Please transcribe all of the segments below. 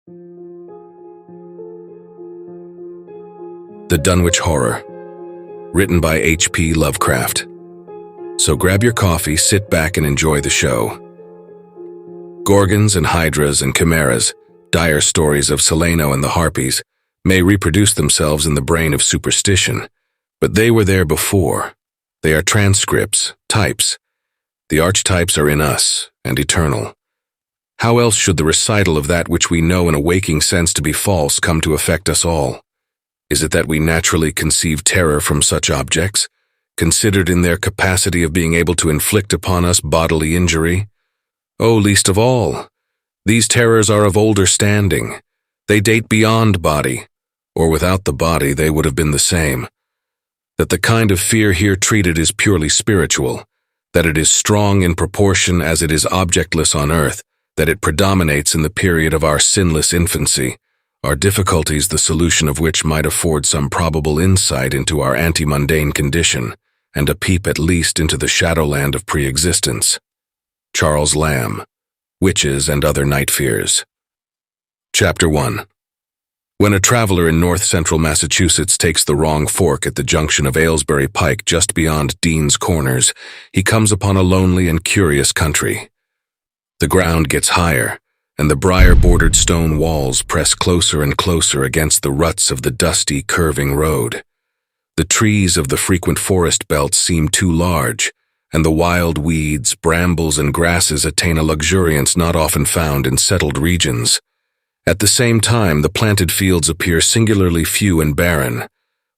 The Dunwich Horror, written by H.P. Lovecraft. So grab your coffee, sit back, and enjoy the show. Gorgons and hydras and chimeras, dire stories of Celaeno and the Harpies, may reproduce themselves in the brain of superstition, but they were there before. They are transcripts, types. The archetypes are in us, and eternal. How else should the recital of that which we know in a waking sense to be false come to affect us all? Is it that we naturally conceive terror from such objects, considered in their capacity of being able to inflict upon us bodily injury? Oh, least of all, these terrors are of older standing. They date beyond body, or without the body they would have been the same. That the kind of fear here treated is purely spiritual, that it is strong in proportion as it is objectless on earth, that it predominates in the period of our sinless infancy, are difficulties the solution of which might afford some probable insight into our anti-mundane condition, and a peep at least into the shadowland of pre-existence. Charles Lamb, Witches and Other Night Fears. Chapter 1. When a traveler in north-central Massachusetts takes the wrong fork at the junction of Aylesbury Pike just beyond Dean's Corners, he comes upon a lonely and curious country. The ground gets higher, and the briar-bordered stone walls press closer and closer against the ruts of the dusty, curving road. The trees of the frequent forest belts seem too large, and the wild weeds, brambles, and grasses attain a luxuriance not often found in settled regions. At the same time, the planted fields appear singularly few and barren,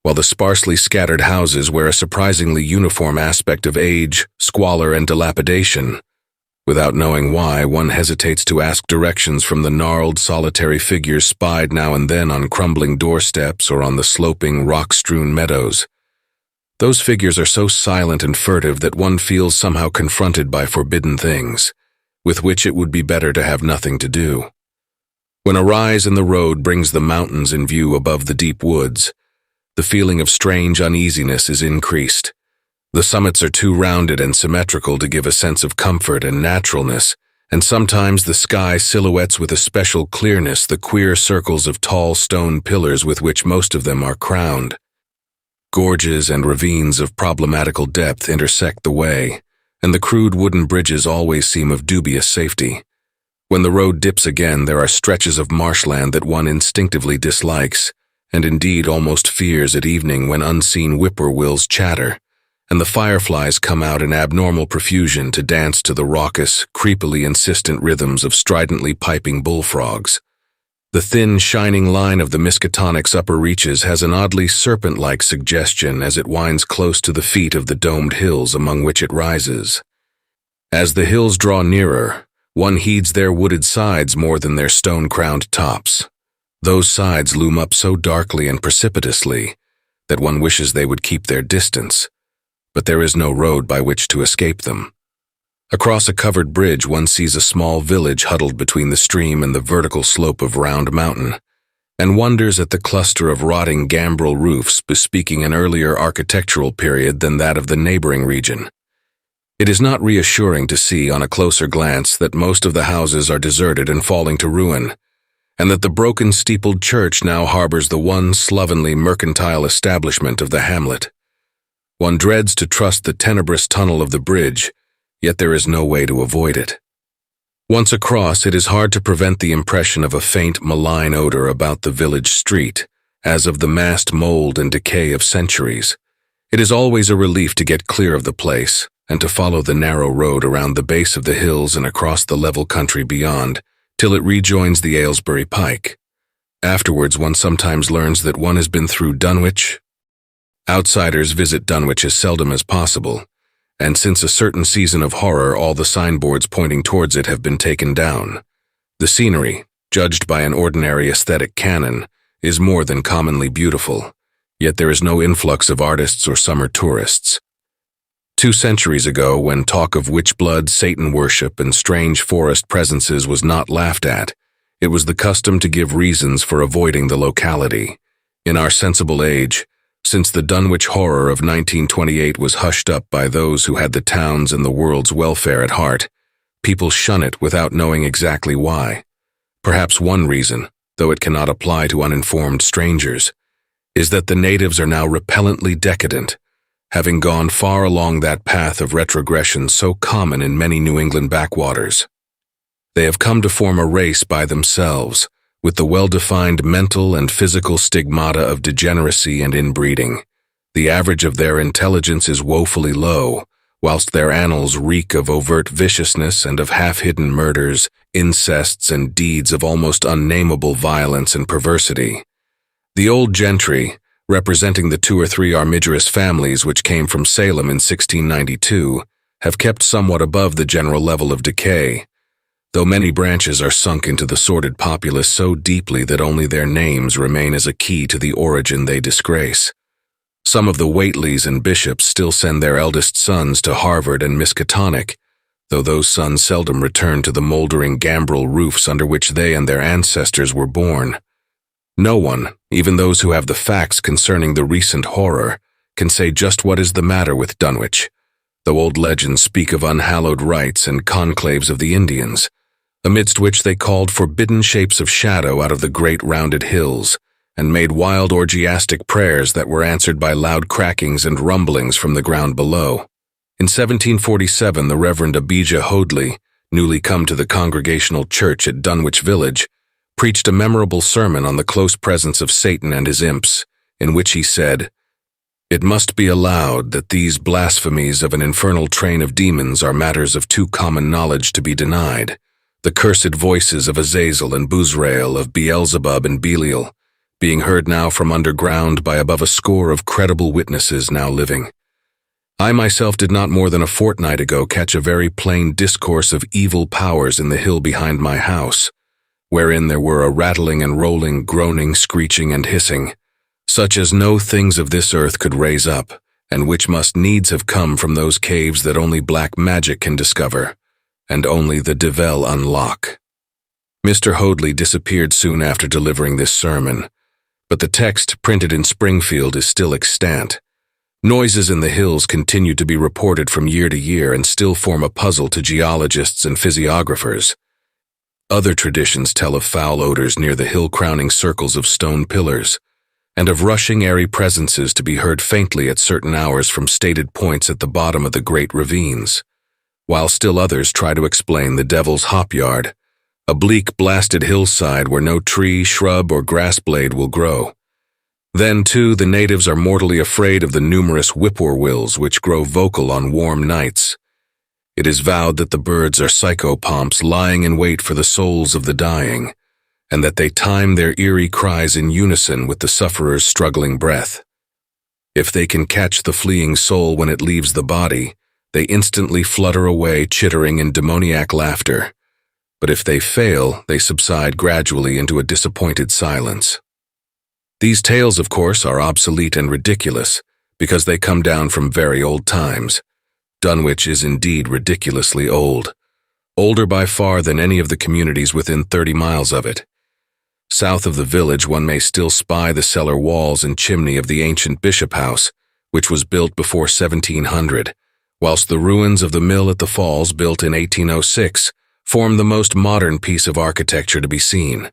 while the sparsely scattered houses wear a surprisingly uniform aspect of age, squalor, and dilapidation. Without knowing why, one hesitates to ask directions from the gnarled, solitary figures spied now and then on crumbling doorsteps or on the sloping, rock-strewn meadows. Those figures are so silent and furtive that one feels somehow confronted by forbidden things, with which it would be better to have nothing to do. When a rise in the road brings the mountains in view above the deep woods, the feeling of strange uneasiness is increased. The summits are too rounded and symmetrical to give a sense of comfort and naturalness, and sometimes the sky silhouettes with a special clearness the queer circles of tall stone pillars with which most of them are crowned. Gorges and ravines of problematical depth intersect the way, and the crude wooden bridges always seem of dubious safety. When the road dips again, there are stretches of marshland that one instinctively dislikes, and indeed almost fears at evening when unseen whippoorwills chatter, and the fireflies come out in abnormal profusion to dance to the raucous, creepily insistent rhythms of stridently piping bullfrogs. The thin, shining line of the Miskatonic's upper reaches has an oddly serpent-like suggestion as it winds close to the feet of the domed hills among which it rises. As the hills draw nearer, one heeds their wooded sides more than their stone-crowned tops. Those sides loom up so darkly and precipitously that one wishes they would keep their distance, but there is no road by which to escape them. Across a covered bridge one sees a small village huddled between the stream and the vertical slope of Round Mountain, and wonders at the cluster of rotting gambrel roofs bespeaking an earlier architectural period than that of the neighboring region. It is not reassuring to see on a closer glance that most of the houses are deserted and falling to ruin, and that the broken steepled church now harbors the one slovenly mercantile establishment of the hamlet. One dreads to trust the tenebrous tunnel of the bridge, yet there is no way to avoid it. Once across, it is hard to prevent the impression of a faint, malign odor about the village street, as of the massed mold and decay of centuries. It is always a relief to get clear of the place, and to follow the narrow road around the base of the hills and across the level country beyond, till it rejoins the Aylesbury Pike. Afterwards, one sometimes learns that one has been through Dunwich. Outsiders visit Dunwich as seldom as possible, and since a certain season of horror, all the signboards pointing towards it have been taken down. The scenery, judged by an ordinary aesthetic canon, is more than commonly beautiful, yet there is no influx of artists or summer tourists. 2 centuries ago, when talk of witch blood, Satan worship, and strange forest presences was not laughed at, it was the custom to give reasons for avoiding the locality. In our sensible age, since the Dunwich Horror of 1928 was hushed up by those who had the town's and the world's welfare at heart, people shun it without knowing exactly why. Perhaps one reason, though it cannot apply to uninformed strangers, is that the natives are now repellently decadent, having gone far along that path of retrogression so common in many New England backwaters. They have come to form a race by themselves, with the well-defined mental and physical stigmata of degeneracy and inbreeding. The average of their intelligence is woefully low, whilst their annals reek of overt viciousness and of half-hidden murders, incests, and deeds of almost unnameable violence and perversity. The old gentry, representing the 2 or 3 armigerous families which came from Salem in 1692, have kept somewhat above the general level of decay, though many branches are sunk into the sordid populace so deeply that only their names remain as a key to the origin they disgrace. Some of the Whateleys and Bishops still send their eldest sons to Harvard and Miskatonic, though those sons seldom return to the moldering gambrel roofs under which they and their ancestors were born. No one, even those who have the facts concerning the recent horror, can say just what is the matter with Dunwich, though old legends speak of unhallowed rites and conclaves of the Indians, amidst which they called forbidden shapes of shadow out of the great rounded hills, and made wild orgiastic prayers that were answered by loud crackings and rumblings from the ground below. In 1747, the Reverend Abijah Hoadley, newly come to the Congregational Church at Dunwich Village, preached a memorable sermon on the close presence of Satan and his imps, in which he said, "It must be allowed that these blasphemies of an infernal train of demons are matters of too common knowledge to be denied. The cursed voices of Azazel and Buzrael, of Beelzebub and Belial, being heard now from underground by above a score of credible witnesses now living. I myself did not more than a fortnight ago catch a very plain discourse of evil powers in the hill behind my house, wherein there were a rattling and rolling, groaning, screeching, and hissing, such as no things of this earth could raise up, and which must needs have come from those caves that only black magic can discover, and only the Devil unlock." Mr. Hoadley disappeared soon after delivering this sermon, but the text printed in Springfield is still extant. Noises in the hills continue to be reported from year to year and still form a puzzle to geologists and physiographers. Other traditions tell of foul odors near the hill-crowning circles of stone pillars, and of rushing airy presences to be heard faintly at certain hours from stated points at the bottom of the great ravines, while still others try to explain the Devil's Hop Yard, a bleak, blasted hillside where no tree, shrub, or grass blade will grow. Then, too, the natives are mortally afraid of the numerous whippoorwills which grow vocal on warm nights. It is vowed that the birds are psychopomps lying in wait for the souls of the dying, and that they time their eerie cries in unison with the sufferer's struggling breath. If they can catch the fleeing soul when it leaves the body, they instantly flutter away chittering in demoniac laughter. But if they fail, they subside gradually into a disappointed silence. These tales, of course, are obsolete and ridiculous, because they come down from very old times. Dunwich is indeed ridiculously old, older by far than any of the communities within 30 miles of it. South of the village one may still spy the cellar walls and chimney of the ancient Bishop House, which was built before 1700, whilst the ruins of the mill at the falls, built in 1806, form the most modern piece of architecture to be seen.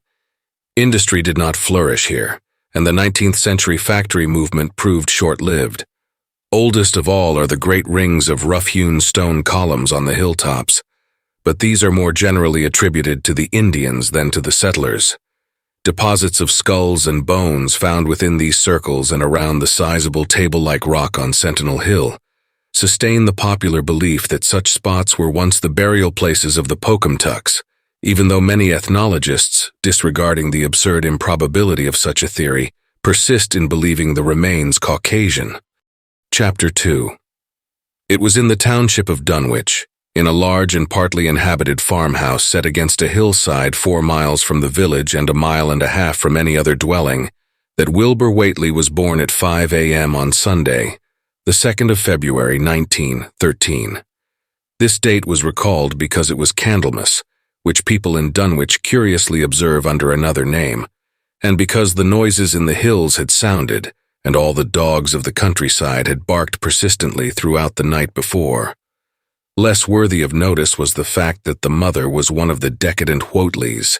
Industry did not flourish here, and the 19th century factory movement proved short-lived. Oldest of all are the great rings of rough-hewn stone columns on the hilltops, but these are more generally attributed to the Indians than to the settlers. Deposits of skulls and bones found within these circles and around the sizable table-like rock on Sentinel Hill sustain the popular belief that such spots were once the burial places of the Pocumtucks, even though many ethnologists, disregarding the absurd improbability of such a theory, persist in believing the remains Caucasian. Chapter 2. It was in the township of Dunwich, in a large and partly inhabited farmhouse set against a hillside 4 miles from the village and 1.5 miles from any other dwelling, that Wilbur Whately was born at 5 a.m. on Sunday, the 2nd of February, 1913. This date was recalled because it was Candlemas, which people in Dunwich curiously observe under another name, and because the noises in the hills had sounded, and all the dogs of the countryside had barked persistently throughout the night before. Less worthy of notice was the fact that the mother was one of the decadent Whateleys,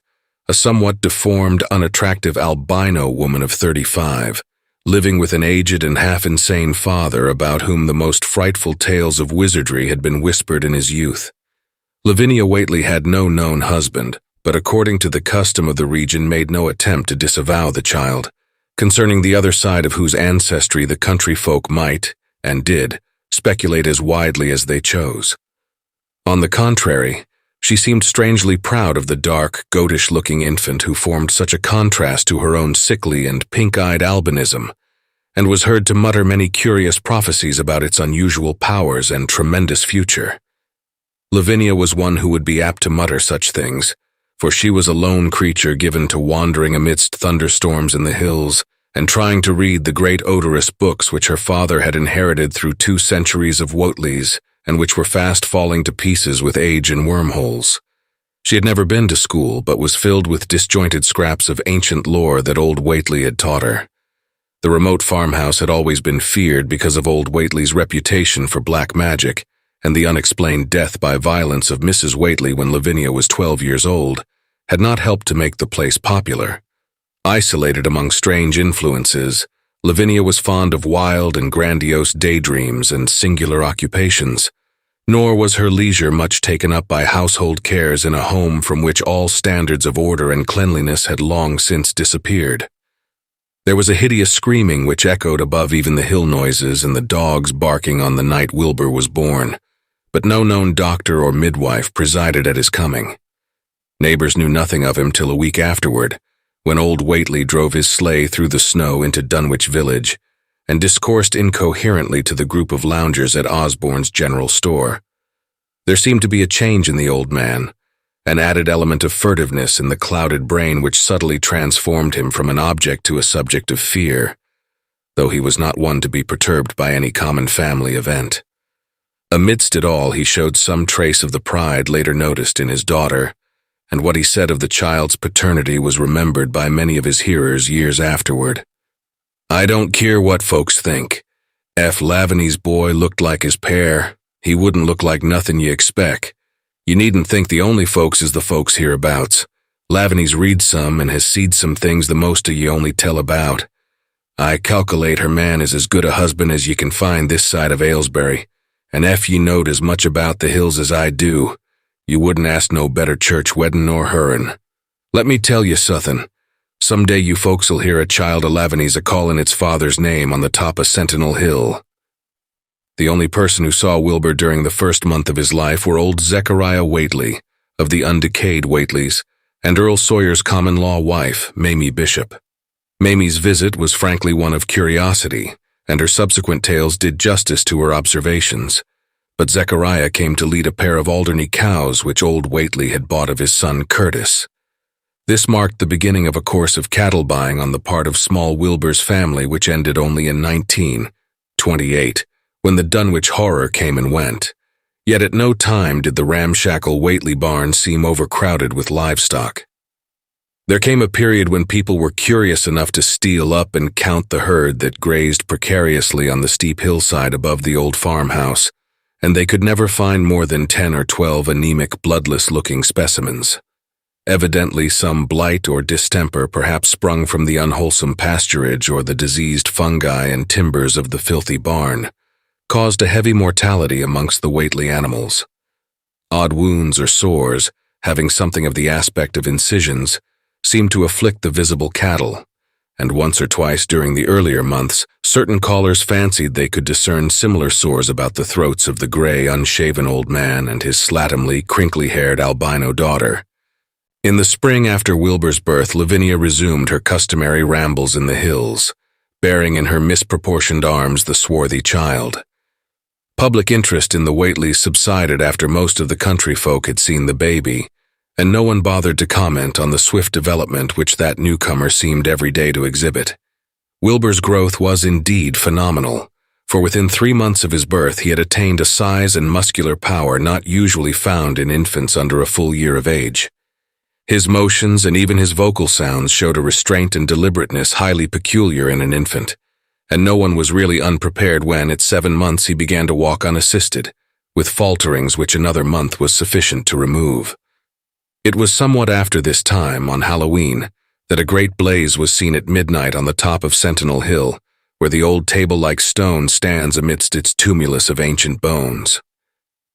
a somewhat deformed, unattractive albino woman of 35, living with an aged and half-insane father about whom the most frightful tales of wizardry had been whispered in his youth. Lavinia Whately had no known husband, but according to the custom of the region made no attempt to disavow the child, concerning the other side of whose ancestry the country folk might, and did, speculate as widely as they chose. On the contrary, she seemed strangely proud of the dark, goatish-looking infant who formed such a contrast to her own sickly and pink-eyed albinism, and was heard to mutter many curious prophecies about its unusual powers and tremendous future. Lavinia was one who would be apt to mutter such things, for she was a lone creature given to wandering amidst thunderstorms in the hills and trying to read the great odorous books which her father had inherited through 2 centuries of Whateleys, and which were fast falling to pieces with age and wormholes. She had never been to school, but was filled with disjointed scraps of ancient lore that old Whately had taught her. The remote farmhouse had always been feared because of old Whately's reputation for black magic, and the unexplained death by violence of Mrs. Whately when Lavinia was 12 years old had not helped to make the place popular. Isolated among strange influences, Lavinia was fond of wild and grandiose daydreams and singular occupations, nor was her leisure much taken up by household cares in a home from which all standards of order and cleanliness had long since disappeared. There was a hideous screaming which echoed above even the hill noises and the dogs barking on the night Wilbur was born, but no known doctor or midwife presided at his coming. Neighbors knew nothing of him till a week afterward, when old Whately drove his sleigh through the snow into Dunwich village and discoursed incoherently to the group of loungers at Osborne's general store. There seemed to be a change in the old man, an added element of furtiveness in the clouded brain which subtly transformed him from an object to a subject of fear, though he was not one to be perturbed by any common family event. Amidst it all, he showed some trace of the pride later noticed in his daughter, and what he said of the child's paternity was remembered by many of his hearers years afterward. "I don't care what folks think. Ef Laviny's boy looked like his pair, he wouldn't look like nothing you expect. You needn't think the only folks is the folks hereabouts. Laviny's read some and has seed some things the most of you only tell about. I calculate her man is as good a husband as you can find this side of Aylesbury, and ef you knowed as much about the hills as I do, you wouldn't ask no better church weddin' nor her'n. Let me tell you suthin'. Some day you folks'll hear a child of Laviny's a-callin' its father's name on the top of Sentinel Hill." The only person who saw Wilbur during the first month of his life were old Zechariah Whately, of the undecayed Whateleys, and Earl Sawyer's common-law wife, Mamie Bishop. Mamie's visit was frankly one of curiosity, and her subsequent tales did justice to her observations. But Zechariah came to lead a pair of Alderney cows which old Whately had bought of his son Curtis. This marked the beginning of a course of cattle buying on the part of small Wilbur's family which ended only in 1928, when the Dunwich Horror came and went. Yet at no time did the ramshackle Whately barn seem overcrowded with livestock. There came a period when people were curious enough to steal up and count the herd that grazed precariously on the steep hillside above the old farmhouse, and they could never find more than 10 or 12 anemic, bloodless-looking specimens. Evidently some blight or distemper perhaps sprung from the unwholesome pasturage or the diseased fungi and timbers of the filthy barn, caused a heavy mortality amongst the Whately animals. Odd wounds or sores, having something of the aspect of incisions, seemed to afflict the visible cattle, and once or twice during the earlier months, certain callers fancied they could discern similar sores about the throats of the gray, unshaven old man and his slatternly, crinkly-haired albino daughter. In the spring after Wilbur's birth, Lavinia resumed her customary rambles in the hills, bearing in her misproportioned arms the swarthy child. Public interest in the Whateleys subsided after most of the country folk had seen the baby, and no one bothered to comment on the swift development which that newcomer seemed every day to exhibit. Wilbur's growth was indeed phenomenal, for within 3 months of his birth he had attained a size and muscular power not usually found in infants under a full year of age. His motions and even his vocal sounds showed a restraint and deliberateness highly peculiar in an infant, and no one was really unprepared when, at 7 months, he began to walk unassisted, with falterings which another month was sufficient to remove. It was somewhat after this time, on Halloween, that a great blaze was seen at midnight on the top of Sentinel Hill, where the old table-like stone stands amidst its tumulus of ancient bones.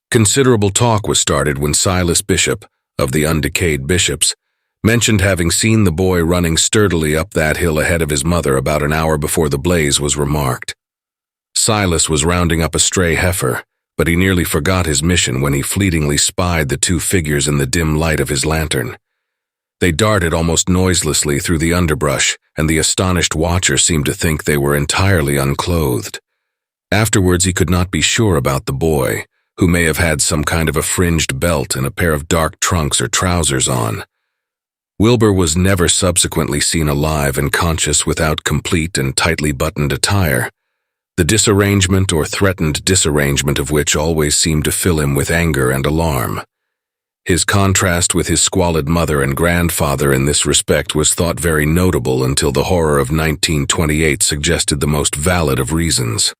Considerable talk was started when Silas Bishop, of the Undecayed Bishops, mentioned having seen the boy running sturdily up that hill ahead of his mother about an hour before the blaze was remarked. Silas was rounding up a stray heifer, but he nearly forgot his mission when he fleetingly spied the two figures in the dim light of his lantern. They darted almost noiselessly through the underbrush, and the astonished watcher seemed to think they were entirely unclothed. Afterwards he could not be sure about the boy, who may have had some kind of a fringed belt and a pair of dark trunks or trousers on. Wilbur was never subsequently seen alive and conscious without complete and tightly buttoned attire, the disarrangement or threatened disarrangement of which always seemed to fill him with anger and alarm. His contrast with his squalid mother and grandfather in this respect was thought very notable until the horror of 1928 suggested the most valid of reasons.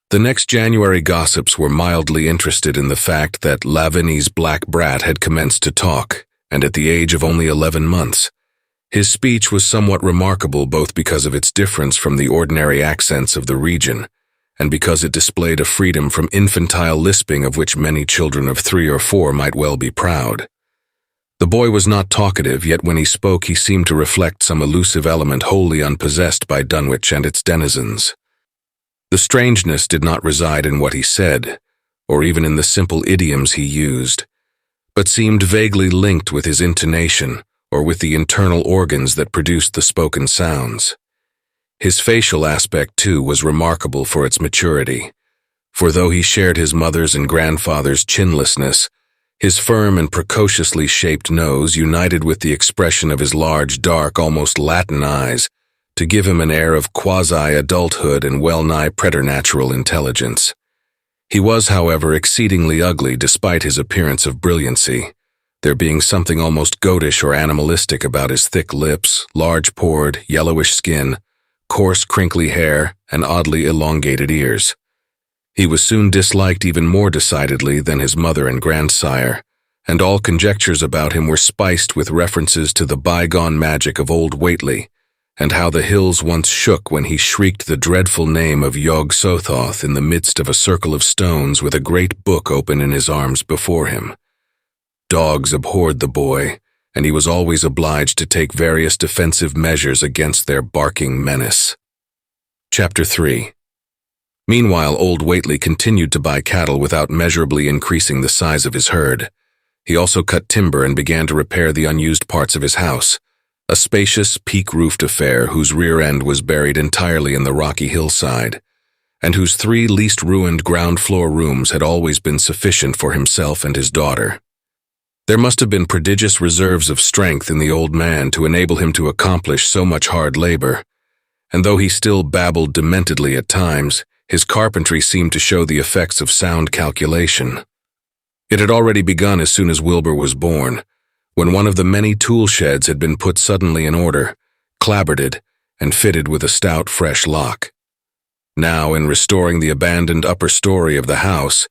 The next January gossips were mildly interested in the fact that Lavini's black brat had commenced to talk, and at the age of only 11 months. His speech was somewhat remarkable both because of its difference from the ordinary accents of the region, and because it displayed a freedom from infantile lisping of which many children of 3 or 4 might well be proud. The boy was not talkative, yet when he spoke he seemed to reflect some elusive element wholly unpossessed by Dunwich and its denizens. The strangeness did not reside in what he said, or even in the simple idioms he used, but seemed vaguely linked with his intonation or with the internal organs that produced the spoken sounds. His facial aspect, too, was remarkable for its maturity, for though he shared his mother's and grandfather's chinlessness, his firm and precociously shaped nose united with the expression of his large, dark, almost Latin eyes to give him an air of quasi-adulthood and well-nigh preternatural intelligence. He was, however, exceedingly ugly despite his appearance of brilliancy, there being something almost goatish or animalistic about his thick lips, large-pored, yellowish skin, coarse, crinkly hair, and oddly elongated ears. He was soon disliked even more decidedly than his mother and grandsire, and all conjectures about him were spiced with references to the bygone magic of old Whately, and how the hills once shook when he shrieked the dreadful name of Yog Sothoth in the midst of a circle of stones with a great book open in his arms before him. Dogs abhorred the boy, and he was always obliged to take various defensive measures against their barking menace. Chapter 3. Meanwhile, old Whately continued to buy cattle without measurably increasing the size of his herd. He also cut timber and began to repair the unused parts of his house, a spacious, peak-roofed affair whose rear end was buried entirely in the rocky hillside, and whose 3 least ruined ground-floor rooms had always been sufficient for himself and his daughter. There must have been prodigious reserves of strength in the old man to enable him to accomplish so much hard labor, and though he still babbled dementedly at times, his carpentry seemed to show the effects of sound calculation. It had already begun as soon as Wilbur was born, when one of the many tool sheds had been put suddenly in order, clapboarded, and fitted with a stout, fresh lock. Now, in restoring the abandoned upper story of the house,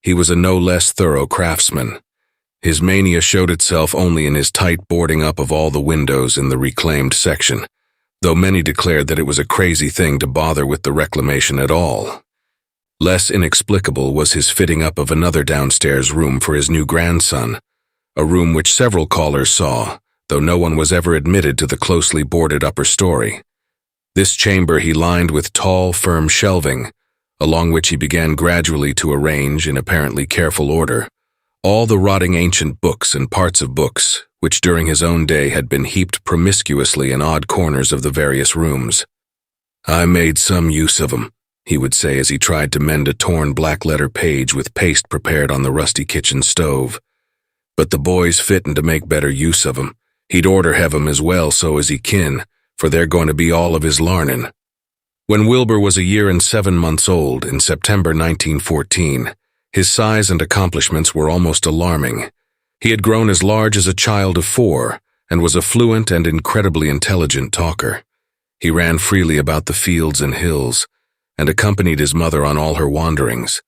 he was a no less thorough craftsman. His mania showed itself only in his tight boarding up of all the windows in the reclaimed section, though many declared that it was a crazy thing to bother with the reclamation at all. Less inexplicable was his fitting up of another downstairs room for his new grandson, a room which several callers saw, though no one was ever admitted to the closely boarded upper story. This chamber he lined with tall, firm shelving, along which he began gradually to arrange, in apparently careful order, all the rotting ancient books and parts of books, which during his own day had been heaped promiscuously in odd corners of the various rooms. "I made some use of 'em," he would say as he tried to mend a torn black-letter page with paste prepared on the rusty kitchen stove. "But the boy's fittin' to make better use of 'em. He'd orter have 'em as well so as he kin, for they're going to be all of his larnin'." When Wilbur was a year and 7 months old, in September 1914, his size and accomplishments were almost alarming. He had grown as large as a child of 4, and was a fluent and incredibly intelligent talker. He ran freely about the fields and hills, and accompanied his mother on all her wanderings.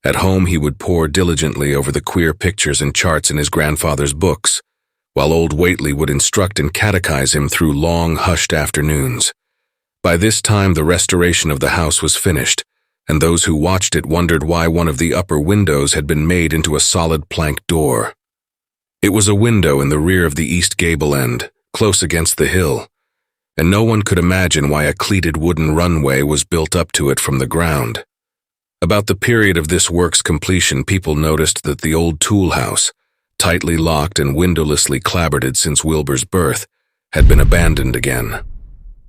At home he would pore diligently over the queer pictures and charts in his grandfather's books, while old Whately would instruct and catechize him through long, hushed afternoons. By this time, the restoration of the house was finished, and those who watched it wondered why one of the upper windows had been made into a solid plank door. It was a window in the rear of the east gable end, close against the hill, and no one could imagine why a cleated wooden runway was built up to it from the ground. About the period of this work's completion, people noticed that the old tool house, tightly locked and windowlessly clapboarded since Wilbur's birth, had been abandoned again.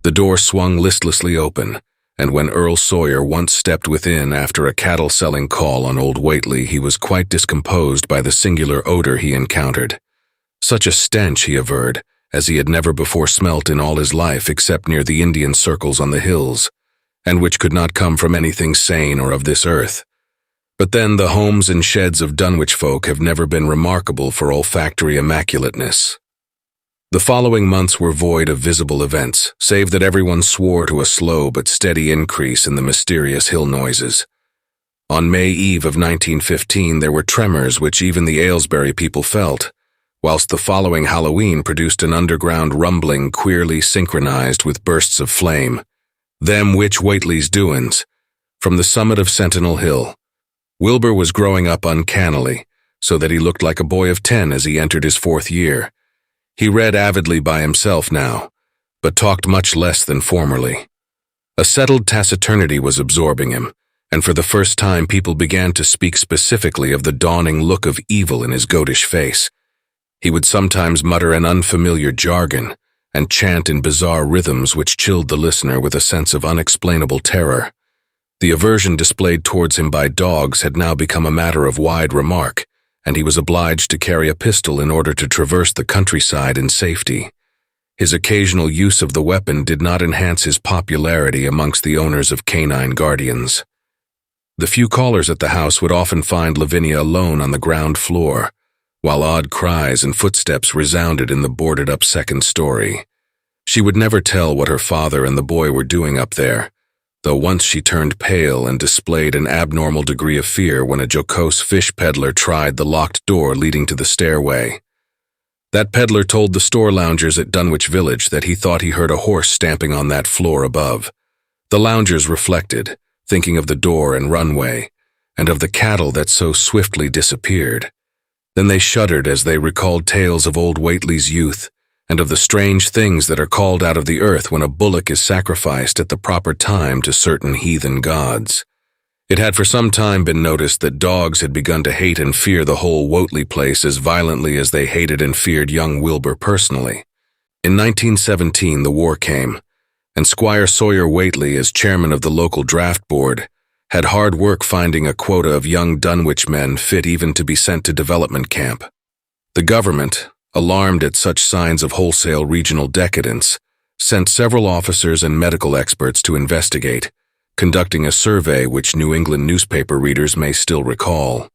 The door swung listlessly open, and when Earl Sawyer once stepped within after a cattle-selling call on old Whately, he was quite discomposed by the singular odor he encountered. Such a stench, he averred, as he had never before smelt in all his life except near the Indian circles on the hills, and which could not come from anything sane or of this earth. But then the homes and sheds of Dunwich folk have never been remarkable for olfactory immaculateness. The following months were void of visible events, save that everyone swore to a slow but steady increase in the mysterious hill noises. On May Eve of 1915 there were tremors which even the Aylesbury people felt, whilst the following Halloween produced an underground rumbling queerly synchronized with bursts of flame. Them which Whately's doin's. From the summit of Sentinel Hill, Wilbur was growing up uncannily, so that he looked like a boy of 10 as he entered his 4th year. He read avidly by himself now, but talked much less than formerly. A settled taciturnity was absorbing him, and for the first time people began to speak specifically of the dawning look of evil in his goatish face. He would sometimes mutter an unfamiliar jargon, and chant in bizarre rhythms which chilled the listener with a sense of unexplainable terror. The aversion displayed towards him by dogs had now become a matter of wide remark, and he was obliged to carry a pistol in order to traverse the countryside in safety. His occasional use of the weapon did not enhance his popularity amongst the owners of canine guardians. The few callers at the house would often find Lavinia alone on the ground floor, while odd cries and footsteps resounded in the boarded-up 2nd story. She would never tell what her father and the boy were doing up there, though once she turned pale and displayed an abnormal degree of fear when a jocose fish peddler tried the locked door leading to the stairway. That peddler told the store loungers at Dunwich Village that he thought he heard a horse stamping on that floor above. The loungers reflected, thinking of the door and runway, and of the cattle that so swiftly disappeared. Then they shuddered as they recalled tales of old Whately's youth, and of the strange things that are called out of the earth when a bullock is sacrificed at the proper time to certain heathen gods. It had for some time been noticed that dogs had begun to hate and fear the whole Whately place as violently as they hated and feared young Wilbur personally. In 1917 the war came, and Squire Sawyer Whately, as chairman of the local draft board, had hard work finding a quota of young Dunwich men fit even to be sent to development camp. The government, alarmed at such signs of wholesale regional decadence, sent several officers and medical experts to investigate, conducting a survey which New England newspaper readers may still recall.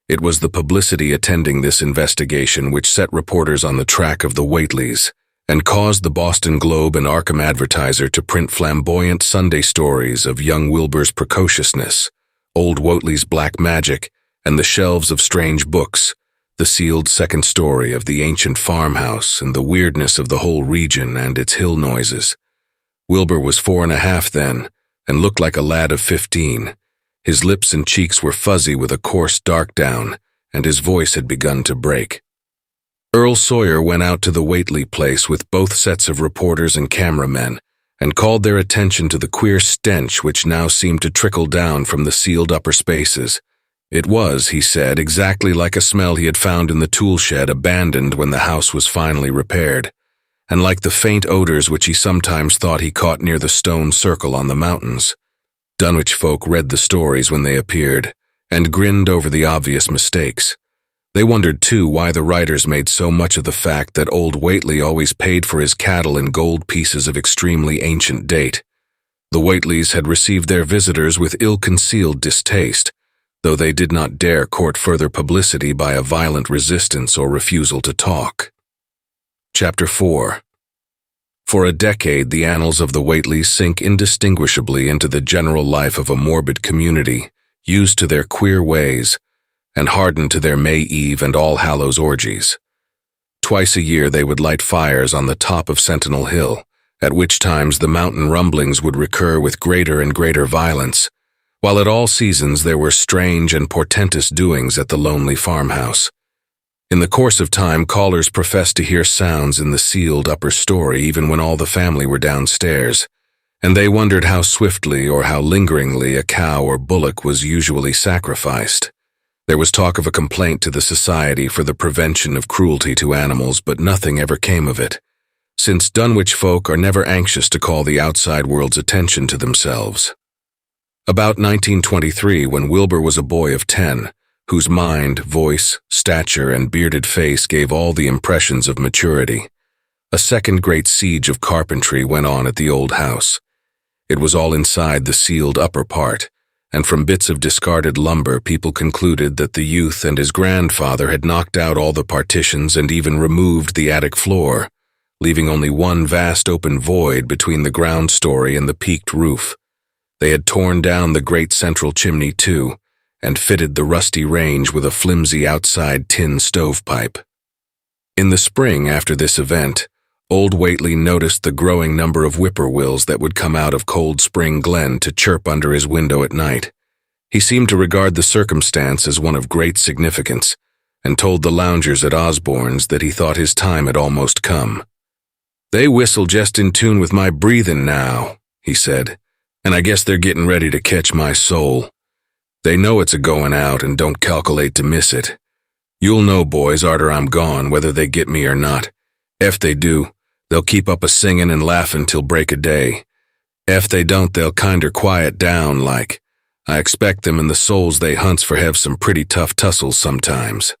It was the publicity attending this investigation which set reporters on the track of the Whateleys, and caused the Boston Globe and Arkham Advertiser to print flamboyant Sunday stories of young Wilbur's precociousness, old Whately's black magic, and the shelves of strange books, the sealed 2nd story of the ancient farmhouse, and the weirdness of the whole region and its hill noises. Wilbur was 4.5 then, and looked like a lad of 15. His lips and cheeks were fuzzy with a coarse dark down, and his voice had begun to break. Earl Sawyer went out to the Whately place with both sets of reporters and cameramen, and called their attention to the queer stench which now seemed to trickle down from the sealed upper spaces. It was, he said, exactly like a smell he had found in the tool shed abandoned when the house was finally repaired, and like the faint odors which he sometimes thought he caught near the stone circle on the mountains. Dunwich folk read the stories when they appeared, and grinned over the obvious mistakes. They wondered, too, why the writers made so much of the fact that old Whately always paid for his cattle in gold pieces of extremely ancient date. The Whateleys had received their visitors with ill-concealed distaste, though they did not dare court further publicity by a violent resistance or refusal to talk. Chapter 4. For a decade, the annals of the Whateleys sink indistinguishably into the general life of a morbid community, used to their queer ways, and hardened to their May Eve and All Hallows orgies. Twice a year they would light fires on the top of Sentinel Hill, at which times the mountain rumblings would recur with greater and greater violence, while at all seasons there were strange and portentous doings at the lonely farmhouse. In the course of time, callers professed to hear sounds in the sealed upper story even when all the family were downstairs, and they wondered how swiftly or how lingeringly a cow or bullock was usually sacrificed. There was talk of a complaint to the Society for the Prevention of Cruelty to Animals, but nothing ever came of it, since Dunwich folk are never anxious to call the outside world's attention to themselves. About 1923, when Wilbur was a boy of 10, whose mind, voice, stature, and bearded face gave all the impressions of maturity, a second great siege of carpentry went on at the old house. It was all inside the sealed upper part, and from bits of discarded lumber people concluded that the youth and his grandfather had knocked out all the partitions and even removed the attic floor, leaving only one vast open void between the ground story and the peaked roof. They had torn down the great central chimney too, and fitted the rusty range with a flimsy outside tin stovepipe. In the spring after this event, old Whately noticed the growing number of whippoorwills that would come out of Cold Spring Glen to chirp under his window at night. He seemed to regard the circumstance as one of great significance, and told the loungers at Osborne's that he thought his time had almost come. "They whistle just in tune with my breathing now," he said, "and I guess they're getting ready to catch my soul. They know it's a-going out and don't calculate to miss it. You'll know, boys, arter I'm gone, whether they get me or not. Ef they do, they'll keep up a-singin' and laughin' till break o' day. Ef they don't, they'll kinder quiet down like. I expect them and the souls they hunts for have some pretty tough tussles sometimes."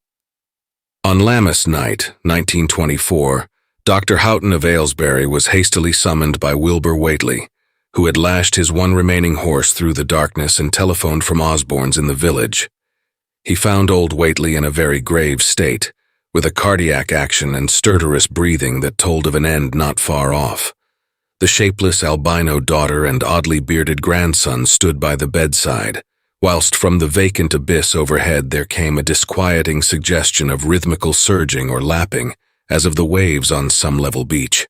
On Lammas night, 1924, Dr. Houghton of Aylesbury was hastily summoned by Wilbur Whately, who had lashed his one remaining horse through the darkness and telephoned from Osborne's in the village. He found old Whately in a very grave state, with a cardiac action and stertorous breathing that told of an end not far off. The shapeless albino daughter and oddly bearded grandson stood by the bedside, whilst from the vacant abyss overhead there came a disquieting suggestion of rhythmical surging or lapping, as of the waves on some level beach.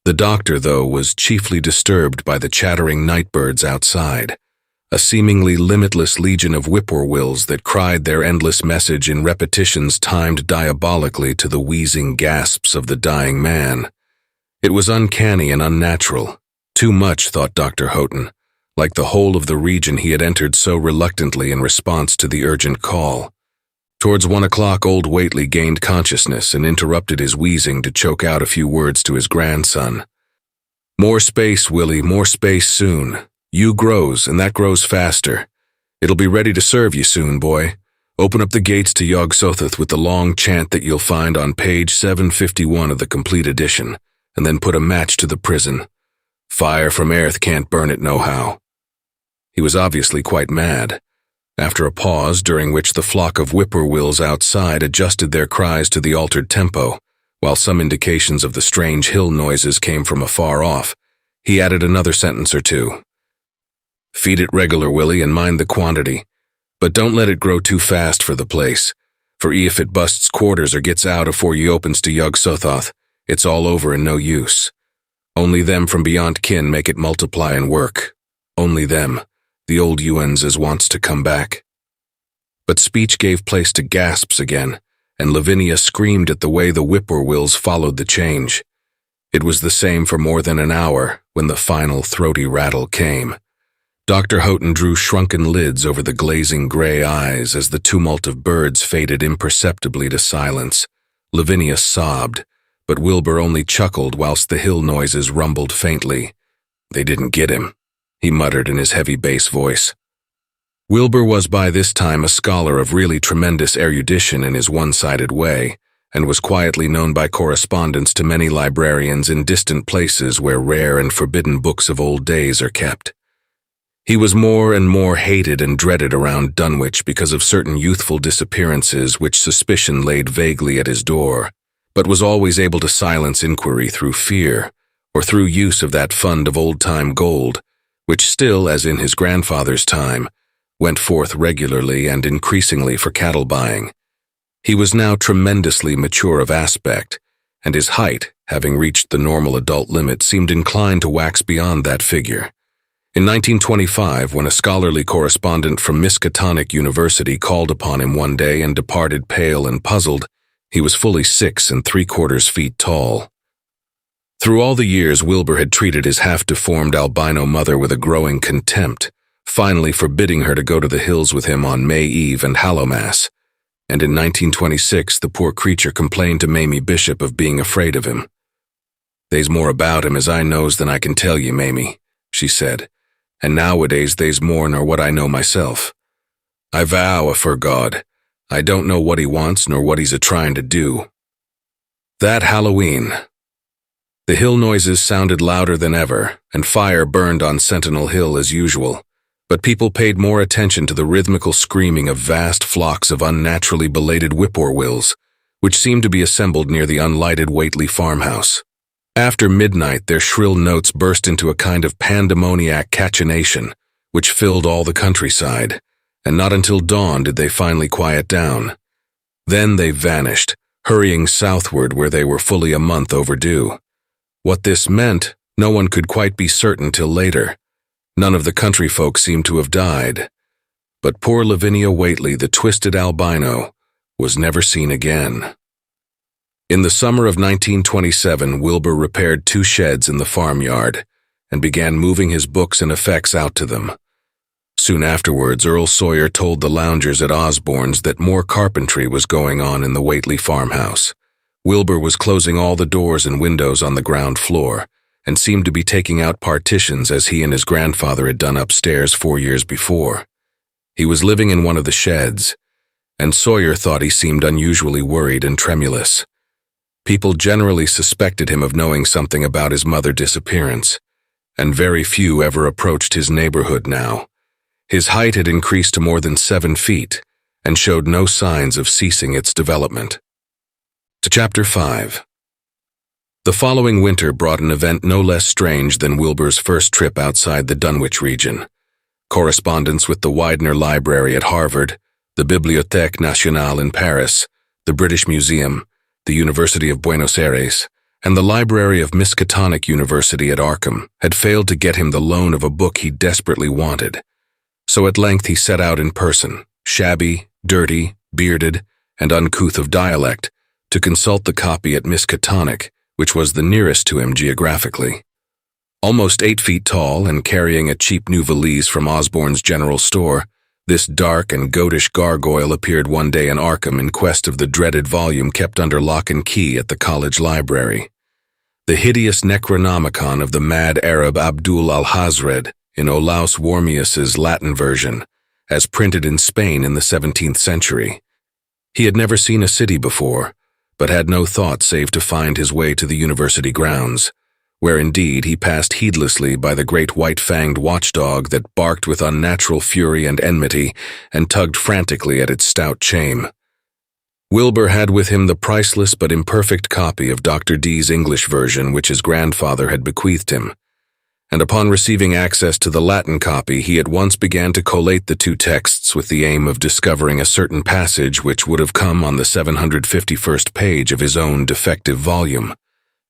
The doctor, though, was chiefly disturbed by the chattering nightbirds outside, a seemingly limitless legion of whippoorwills that cried their endless message in repetitions timed diabolically to the wheezing gasps of the dying man. It was uncanny and unnatural, too much, thought Dr. Houghton, like the whole of the region he had entered so reluctantly in response to the urgent call. Towards 1 o'clock, old Whately gained consciousness and interrupted his wheezing to choke out a few words to his grandson. "More space, Willie, more space soon. You grows, and that grows faster. It'll be ready to serve you soon, boy. Open up the gates to Yog Sothoth with the long chant that you'll find on page 751 of the complete edition, and then put a match to the prison. Fire from earth can't burn it nohow." He was obviously quite mad. After a pause, during which the flock of whippoorwills outside adjusted their cries to the altered tempo, while some indications of the strange hill noises came from afar off, he added another sentence or two. "Feed it regular, Willie, and mind the quantity. But don't let it grow too fast for the place, for if it busts quarters or gets out afore you opens to Yog Sothoth, it's all over and no use. Only them from beyond kin make it multiply and work. Only them. The old Ewans as wants to come back." But speech gave place to gasps again, and Lavinia screamed at the way the whippoorwills followed the change. It was the same for more than an hour when the final throaty rattle came. Dr. Houghton drew shrunken lids over the glazing gray eyes as the tumult of birds faded imperceptibly to silence. Lavinia sobbed, but Wilbur only chuckled whilst the hill noises rumbled faintly. "They didn't get him," he muttered in his heavy bass voice. Wilbur was by this time a scholar of really tremendous erudition in his one-sided way, and was quietly known by correspondence to many librarians in distant places where rare and forbidden books of old days are kept. He was more and more hated and dreaded around Dunwich because of certain youthful disappearances which suspicion laid vaguely at his door, but was always able to silence inquiry through fear, or through use of that fund of old-time gold, which still, as in his grandfather's time, went forth regularly and increasingly for cattle buying. He was now tremendously mature of aspect, and his height, having reached the normal adult limit, seemed inclined to wax beyond that figure. In 1925, when a scholarly correspondent from Miskatonic University called upon him one day and departed pale and puzzled, he was fully 6 3/4 feet tall. Through all the years, Wilbur had treated his half-deformed albino mother with a growing contempt, finally forbidding her to go to the hills with him on May Eve and Hallowmass. And in 1926, the poor creature complained to Mamie Bishop of being afraid of him. "They's more about him as I knows than I can tell ye, Mamie," she said, "and nowadays they's more nor what I know myself. I vow afore God, I don't know what he wants nor what he's a-trying to do." That Halloween, the hill noises sounded louder than ever, and fire burned on Sentinel Hill as usual, but people paid more attention to the rhythmical screaming of vast flocks of unnaturally belated whippoorwills, which seemed to be assembled near the unlighted Whately farmhouse. After midnight, their shrill notes burst into a kind of pandemoniac cachinnation, which filled all the countryside, and not until dawn did they finally quiet down. Then they vanished, hurrying southward where they were fully a month overdue. What this meant, no one could quite be certain till later. None of the country folk seemed to have died. But poor Lavinia Whately, the twisted albino, was never seen again. In the summer of 1927, Wilbur repaired 2 sheds in the farmyard and began moving his books and effects out to them. Soon afterwards, Earl Sawyer told the loungers at Osborne's that more carpentry was going on in the Whately farmhouse. Wilbur was closing all the doors and windows on the ground floor, and seemed to be taking out partitions as he and his grandfather had done upstairs 4 years before. He was living in one of the sheds, and Sawyer thought he seemed unusually worried and tremulous. People generally suspected him of knowing something about his mother's disappearance, and very few ever approached his neighborhood now. His height had increased to more than 7 feet, and showed no signs of ceasing its development. To Chapter 5. The following winter brought an event no less strange than Wilbur's first trip outside the Dunwich region. Correspondence with the Widener Library at Harvard, the Bibliothèque Nationale in Paris, the British Museum, the University of Buenos Aires, and the library of Miskatonic University at Arkham had failed to get him the loan of a book he desperately wanted. So at length he set out in person, shabby, dirty, bearded, and uncouth of dialect, to consult the copy at Miskatonic, which was the nearest to him geographically. Almost 8 feet tall and carrying a cheap new valise from Osborne's general store, this dark and goatish gargoyle appeared one day in Arkham in quest of the dreaded volume kept under lock and key at the college library. The hideous Necronomicon of the mad Arab Abdul al-Hazred in Olaus Wormius's Latin version, as printed in Spain in the 17th century. He had never seen a city before, but had no thought save to find his way to the university grounds, where indeed he passed heedlessly by the great white-fanged watchdog that barked with unnatural fury and enmity and tugged frantically at its stout chain. Wilbur had with him the priceless but imperfect copy of Dr. Dee's English version which his grandfather had bequeathed him, and upon receiving access to the Latin copy he at once began to collate the 2 texts with the aim of discovering a certain passage which would have come on the 751st page of his own defective volume.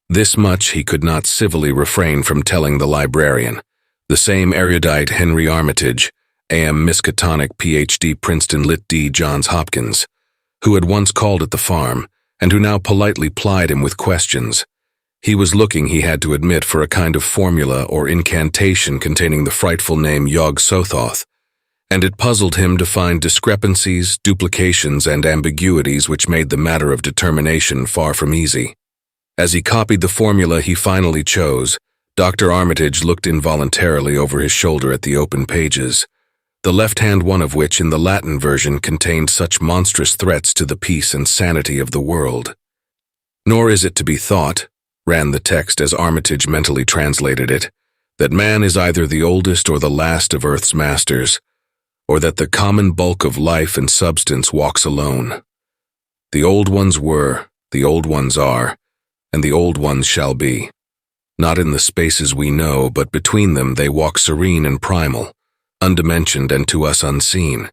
This much he could not civilly refrain from telling the librarian, the same erudite Henry Armitage, A.M. Miskatonic Ph.D. Princeton Lit D. Johns Hopkins, who had once called at the farm, and who now politely plied him with questions. He was looking, he had to admit, for a kind of formula or incantation containing the frightful name Yog-Sothoth, and it puzzled him to find discrepancies, duplications, and ambiguities which made the matter of determination far from easy. As he copied the formula he finally chose, Dr. Armitage looked involuntarily over his shoulder at the open pages, the left-hand one of which in the Latin version contained such monstrous threats to the peace and sanity of the world. "Nor is it to be thought," ran the text as Armitage mentally translated it, "that man is either the oldest or the last of earth's masters, or that the common bulk of life and substance walks alone. The old ones were, the old ones are, and the old ones shall be. Not in the spaces we know, but between them they walk serene and primal, undimensioned and to us unseen.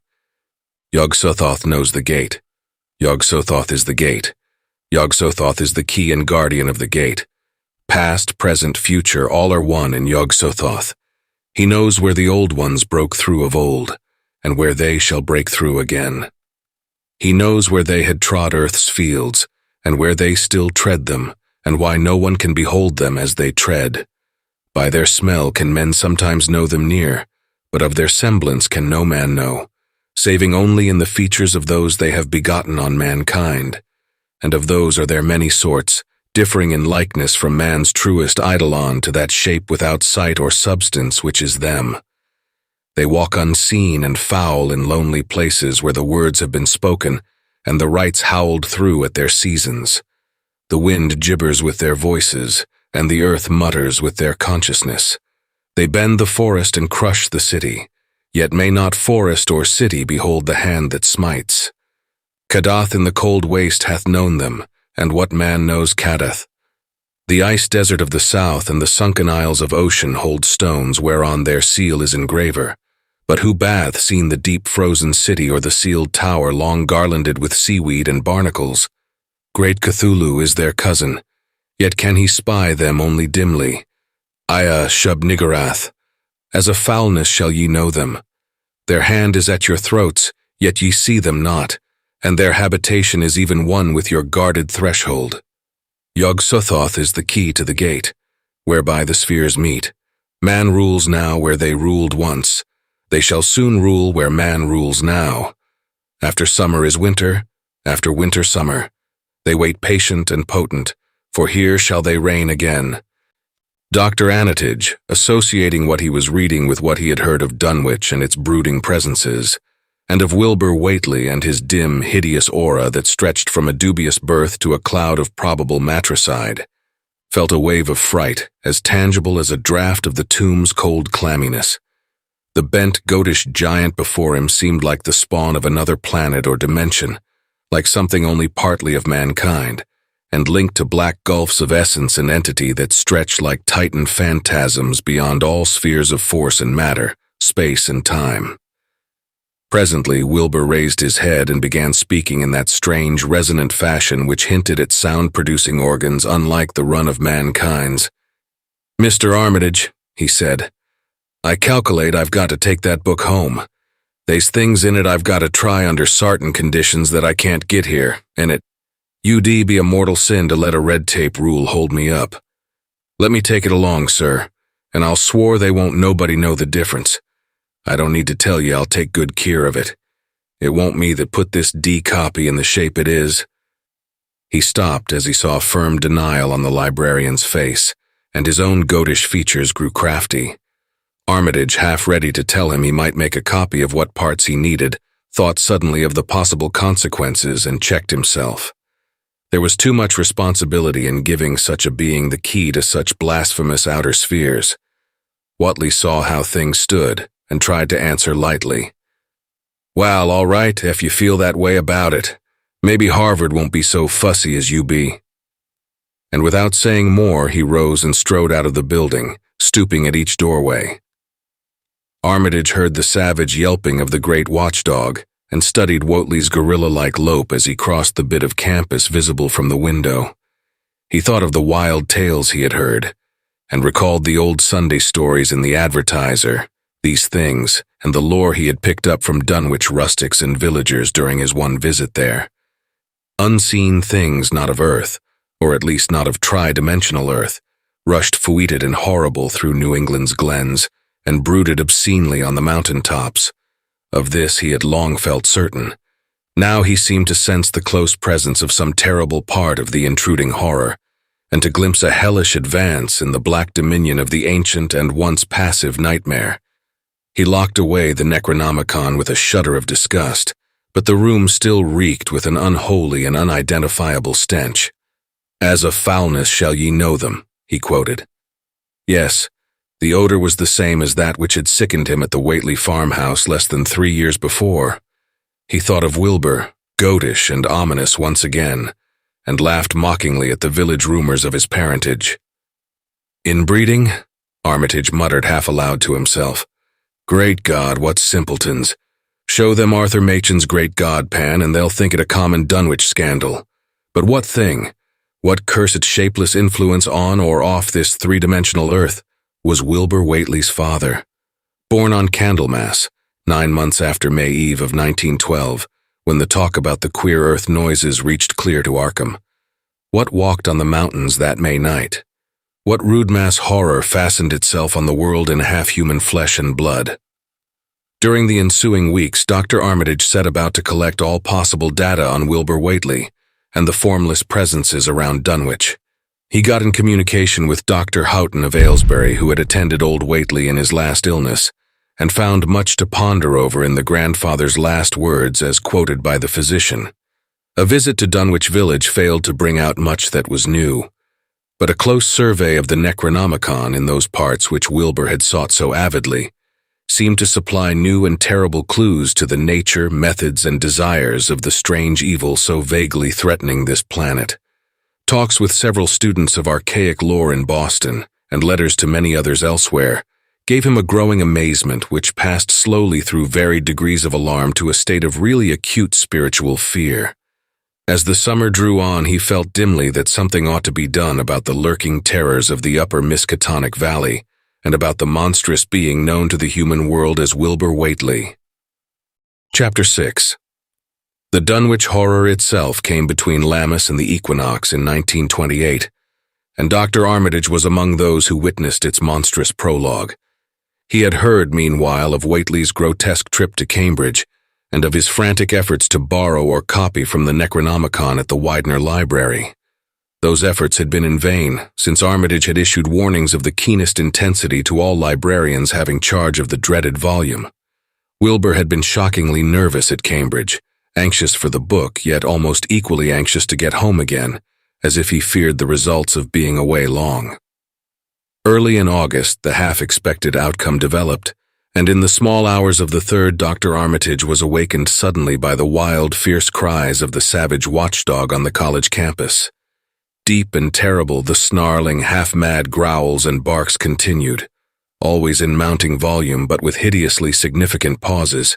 Yog-Sothoth knows the gate. Yog-Sothoth is the gate. Yog-Sothoth is the key and guardian of the gate. Past, present, future, all are one in Yog-Sothoth. He knows where the old ones broke through of old, and where they shall break through again. He knows where they had trod earth's fields, and where they still tread them, and why no one can behold them as they tread. By their smell can men sometimes know them near, but of their semblance can no man know, saving only in the features of those they have begotten on mankind. And of those are there many sorts, differing in likeness from man's truest eidolon to that shape without sight or substance which is them. They walk unseen and foul in lonely places where the words have been spoken, and the rites howled through at their seasons. The wind gibbers with their voices, and the earth mutters with their consciousness. They bend the forest and crush the city, yet may not forest or city behold the hand that smites. Kadath in the cold waste hath known them, and what man knows Kadath? The ice desert of the south and the sunken isles of ocean hold stones whereon their seal is engraver. But who bath seen the deep frozen city or the sealed tower long garlanded with seaweed and barnacles? Great Cthulhu is their cousin, yet can he spy them only dimly. Aya Shub-Niggurath, as a foulness shall ye know them. Their hand is at your throats, yet ye see them not, and their habitation is even one with your guarded threshold. Yog-Sothoth is the key to the gate, whereby the spheres meet. Man rules now where they ruled once. They shall soon rule where man rules now. After summer is winter, after winter summer. They wait patient and potent, for here shall they reign again. Dr. Armitage, associating what he was reading with what he had heard of Dunwich and its brooding presences, and of Wilbur Whately and his dim, hideous aura that stretched from a dubious birth to a cloud of probable matricide, felt a wave of fright as tangible as a draught of the tomb's cold clamminess. The bent, goatish giant before him seemed like the spawn of another planet or dimension, like something only partly of mankind, and linked to black gulfs of essence and entity that stretched like titan phantasms beyond all spheres of force and matter, space and time. Presently, Wilbur raised his head and began speaking in that strange, resonant fashion which hinted at sound-producing organs unlike the run of mankind's. "Mr. Armitage," he said, "I calculate I've got to take that book home. They's things in it I've got to try under sartain conditions that I can't get here, and UD be a mortal sin to let a red tape rule hold me up. Let me take it along, sir, and I'll swore they won't nobody know the difference. I don't need to tell you I'll take good care of it. It won't me that put this D copy in the shape it is." He stopped as he saw firm denial on the librarian's face, and his own goatish features grew crafty. Armitage, half ready to tell him he might make a copy of what parts he needed, thought suddenly of the possible consequences and checked himself. There was too much responsibility in giving such a being the key to such blasphemous outer spheres. Whately saw how things stood and tried to answer lightly. "Well, all right, if you feel that way about it. Maybe Harvard won't be so fussy as you be." And without saying more, he rose and strode out of the building, stooping at each doorway. Armitage heard the savage yelping of the great watchdog and studied Whately's gorilla-like lope as he crossed the bit of campus visible from the window. He thought of the wild tales he had heard, and recalled the old Sunday stories in the Advertiser, these things, and the lore he had picked up from Dunwich rustics and villagers during his one visit there. Unseen things not of Earth, or at least not of tri-dimensional Earth, rushed fleeted and horrible through New England's glens, and brooded obscenely on the mountain-tops. Of this he had long felt certain. Now he seemed to sense the close presence of some terrible part of the intruding horror, and to glimpse a hellish advance in the black dominion of the ancient and once passive nightmare. He locked away the Necronomicon with a shudder of disgust, but the room still reeked with an unholy and unidentifiable stench. "As of foulness shall ye know them," he quoted. Yes, the odor was the same as that which had sickened him at the Whately farmhouse less than 3 years before. He thought of Wilbur, goatish and ominous once again, and laughed mockingly at the village rumors of his parentage. "Inbreeding?" Armitage muttered half aloud to himself. "Great God, what simpletons! Show them Arthur Machen's Great God Pan and they'll think it a common Dunwich scandal. But what thing, what cursed shapeless influence on or off this three-dimensional earth was Wilbur Whately's father? Born on Candlemas, 9 months after May Eve of 1912, when the talk about the queer earth noises reached clear to Arkham. What walked on the mountains that May night? What rude mass horror fastened itself on the world in half-human flesh and blood? During the ensuing weeks, Dr. Armitage set about to collect all possible data on Wilbur Whately and the formless presences around Dunwich. He got in communication with Dr. Houghton of Aylesbury, who had attended old Whately in his last illness, and found much to ponder over in the grandfather's last words as quoted by the physician. A visit to Dunwich Village failed to bring out much that was new, but a close survey of the Necronomicon in those parts which Wilbur had sought so avidly seemed to supply new and terrible clues to the nature, methods, and desires of the strange evil so vaguely threatening this planet. Talks with several students of archaic lore in Boston, and letters to many others elsewhere, gave him a growing amazement which passed slowly through varied degrees of alarm to a state of really acute spiritual fear. As the summer drew on, he felt dimly that something ought to be done about the lurking terrors of the upper Miskatonic Valley, and about the monstrous being known to the human world as Wilbur Whately. Chapter 6. The Dunwich Horror itself came between Lammas and the equinox in 1928, and Dr. Armitage was among those who witnessed its monstrous prologue. He had heard, meanwhile, of Whately's grotesque trip to Cambridge, and of his frantic efforts to borrow or copy from the Necronomicon at the Widener Library. Those efforts had been in vain, since Armitage had issued warnings of the keenest intensity to all librarians having charge of the dreaded volume. Wilbur had been shockingly nervous at Cambridge, anxious for the book, yet almost equally anxious to get home again, as if he feared the results of being away long. Early in August, the half-expected outcome developed, and in the small hours of the 3rd, Dr. Armitage was awakened suddenly by the wild, fierce cries of the savage watchdog on the college campus. Deep and terrible, the snarling, half-mad growls and barks continued, always in mounting volume but with hideously significant pauses.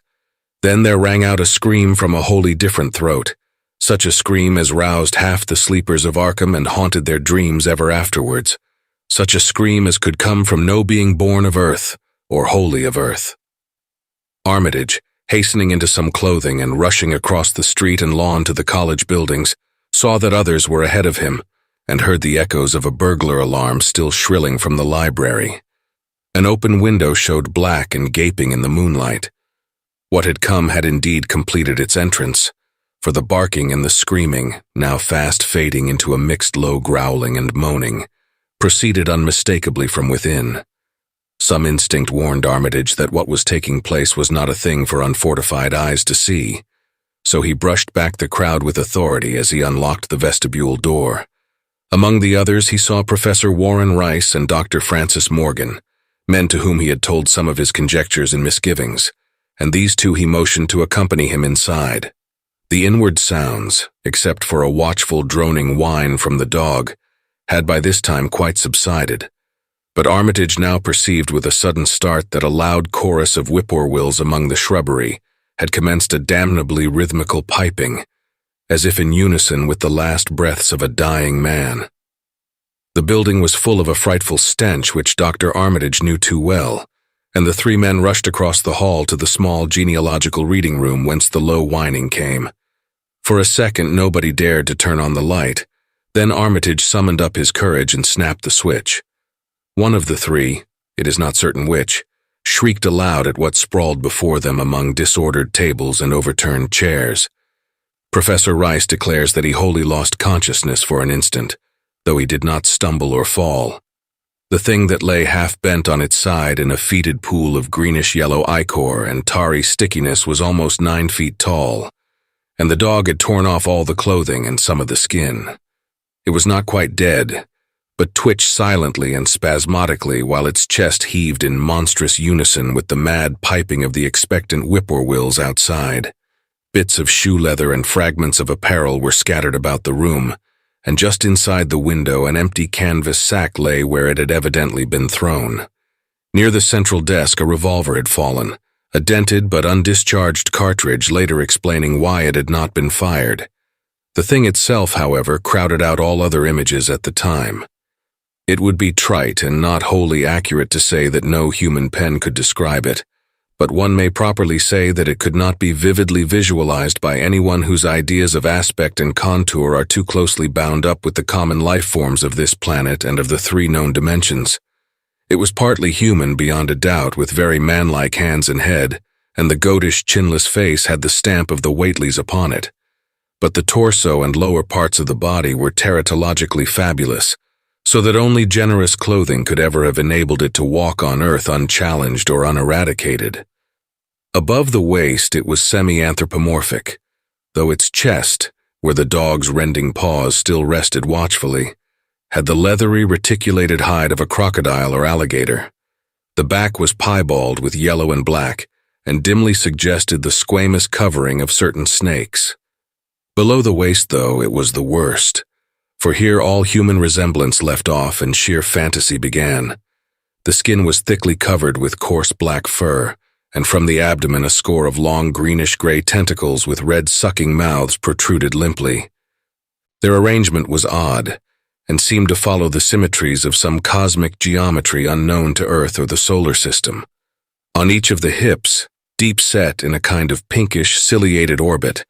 Then there rang out a scream from a wholly different throat, such a scream as roused half the sleepers of Arkham and haunted their dreams ever afterwards, such a scream as could come from no being born of earth, or wholly of earth. Armitage, hastening into some clothing and rushing across the street and lawn to the college buildings, saw that others were ahead of him, and heard the echoes of a burglar alarm still shrilling from the library. An open window showed black and gaping in the moonlight. What had come had indeed completed its entrance, for the barking and the screaming, now fast fading into a mixed low growling and moaning, proceeded unmistakably from within. Some instinct warned Armitage that what was taking place was not a thing for unfortified eyes to see, so he brushed back the crowd with authority as he unlocked the vestibule door. Among the others, he saw Professor Warren Rice and Dr. Francis Morgan, men to whom he had told some of his conjectures and misgivings, and these two he motioned to accompany him inside. The inward sounds, except for a watchful droning whine from the dog, had by this time quite subsided, but Armitage now perceived with a sudden start that a loud chorus of whippoorwills among the shrubbery had commenced a damnably rhythmical piping, as if in unison with the last breaths of a dying man. The building was full of a frightful stench which Dr. Armitage knew too well, and the 3 men rushed across the hall to the small genealogical reading room whence the low whining came. For a second nobody dared to turn on the light, then Armitage summoned up his courage and snapped the switch. One of the 3, it is not certain which, shrieked aloud at what sprawled before them among disordered tables and overturned chairs. Professor Rice declares that he wholly lost consciousness for an instant, though he did not stumble or fall. The thing that lay half-bent on its side in a fetid pool of greenish-yellow ichor and tarry stickiness was almost 9 feet tall, and the dog had torn off all the clothing and some of the skin. It was not quite dead, but twitched silently and spasmodically while its chest heaved in monstrous unison with the mad piping of the expectant whippoorwills outside. Bits of shoe leather and fragments of apparel were scattered about the room, and just inside the window an empty canvas sack lay where it had evidently been thrown. Near the central desk a revolver had fallen, a dented but undischarged cartridge later explaining why it had not been fired. The thing itself, however, crowded out all other images at the time. It would be trite and not wholly accurate to say that no human pen could describe it, but one may properly say that it could not be vividly visualized by anyone whose ideas of aspect and contour are too closely bound up with the common life forms of this planet and of the three known dimensions. It was partly human beyond a doubt, with very manlike hands and head, and the goatish, chinless face had the stamp of the Whateleys upon it. But the torso and lower parts of the body were teratologically fabulous, so that only generous clothing could ever have enabled it to walk on Earth unchallenged or uneradicated. Above the waist it was semi-anthropomorphic, though its chest, where the dog's rending paws still rested watchfully, had the leathery, reticulated hide of a crocodile or alligator. The back was piebald with yellow and black, and dimly suggested the squamous covering of certain snakes. Below the waist, though, it was the worst, for here all human resemblance left off and sheer fantasy began. The skin was thickly covered with coarse black fur, and from the abdomen a score of long greenish-gray tentacles with red sucking mouths protruded limply. Their arrangement was odd, and seemed to follow the symmetries of some cosmic geometry unknown to Earth or the solar system. On each of the hips, deep set in a kind of pinkish, ciliated orbit,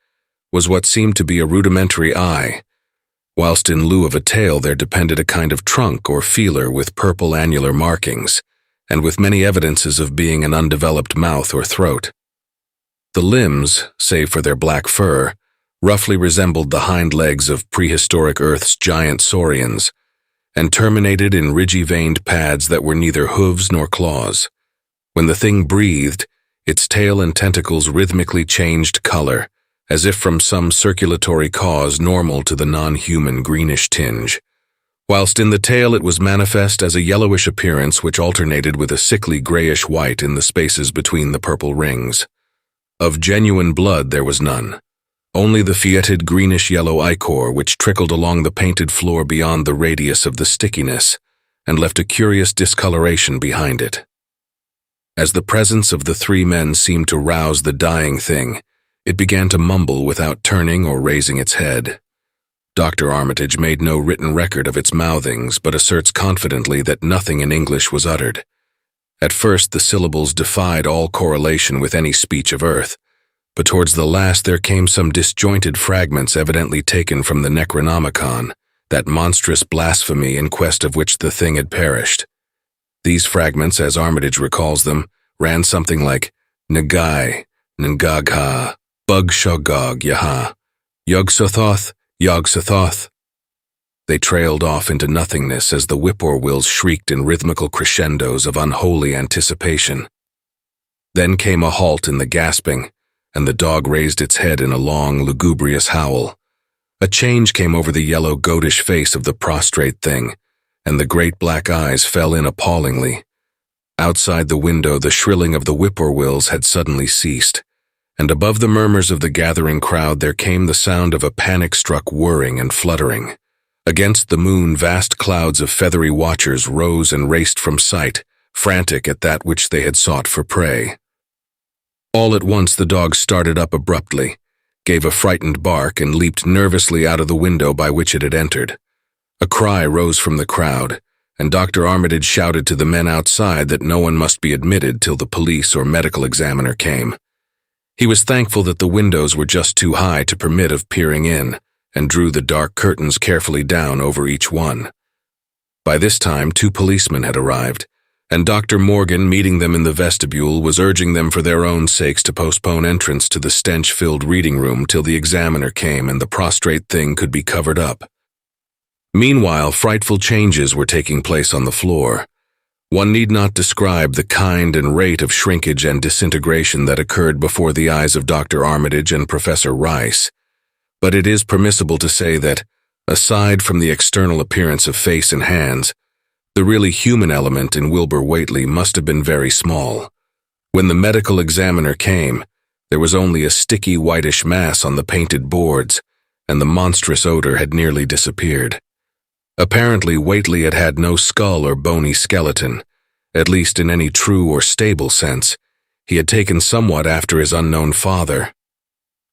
was what seemed to be a rudimentary eye, whilst in lieu of a tail there depended a kind of trunk or feeler with purple annular markings, and with many evidences of being an undeveloped mouth or throat. The limbs, save for their black fur, roughly resembled the hind legs of prehistoric Earth's giant saurians, and terminated in ridgy-veined pads that were neither hooves nor claws. When the thing breathed, its tail and tentacles rhythmically changed color, as if from some circulatory cause normal to the non-human greenish tinge, whilst in the tail it was manifest as a yellowish appearance which alternated with a sickly grayish-white in the spaces between the purple rings. Of genuine blood there was none, only the fetid greenish-yellow ichor which trickled along the painted floor beyond the radius of the stickiness, and left a curious discoloration behind it. As the presence of the three men seemed to rouse the dying thing, it began to mumble without turning or raising its head. Dr. Armitage made no written record of its mouthings, but asserts confidently that nothing in English was uttered. At first the syllables defied all correlation with any speech of Earth, but towards the last there came some disjointed fragments evidently taken from the Necronomicon, that monstrous blasphemy in quest of which the thing had perished. These fragments, as Armitage recalls them, ran something like Nagai, Ngagha, Bug-shogog Yaha, Yog-sothoth, Yog-sothoth. They trailed off into nothingness as the whippoorwills shrieked in rhythmical crescendos of unholy anticipation. Then came a halt in the gasping, and the dog raised its head in a long, lugubrious howl. A change came over the yellow, goatish face of the prostrate thing, and the great black eyes fell in appallingly. Outside the window the shrilling of the whippoorwills had suddenly ceased, and above the murmurs of the gathering crowd there came the sound of a panic-struck whirring and fluttering. Against the moon vast clouds of feathery watchers rose and raced from sight, frantic at that which they had sought for prey. All at once the dog started up abruptly, gave a frightened bark, and leaped nervously out of the window by which it had entered. A cry rose from the crowd, and Dr. Armitage shouted to the men outside that no one must be admitted till the police or medical examiner came. He was thankful that the windows were just too high to permit of peering in, and drew the dark curtains carefully down over each one. By this time 2 policemen had arrived, and Dr. Morgan, meeting them in the vestibule, was urging them for their own sakes to postpone entrance to the stench-filled reading room till the examiner came and the prostrate thing could be covered up. Meanwhile, frightful changes were taking place on the floor. One need not describe the kind and rate of shrinkage and disintegration that occurred before the eyes of Dr. Armitage and Professor Rice, but it is permissible to say that, aside from the external appearance of face and hands, the really human element in Wilbur Whately must have been very small. When the medical examiner came, there was only a sticky whitish mass on the painted boards, and the monstrous odor had nearly disappeared. Apparently, Whately had had no skull or bony skeleton, at least in any true or stable sense. he had taken somewhat after his unknown father.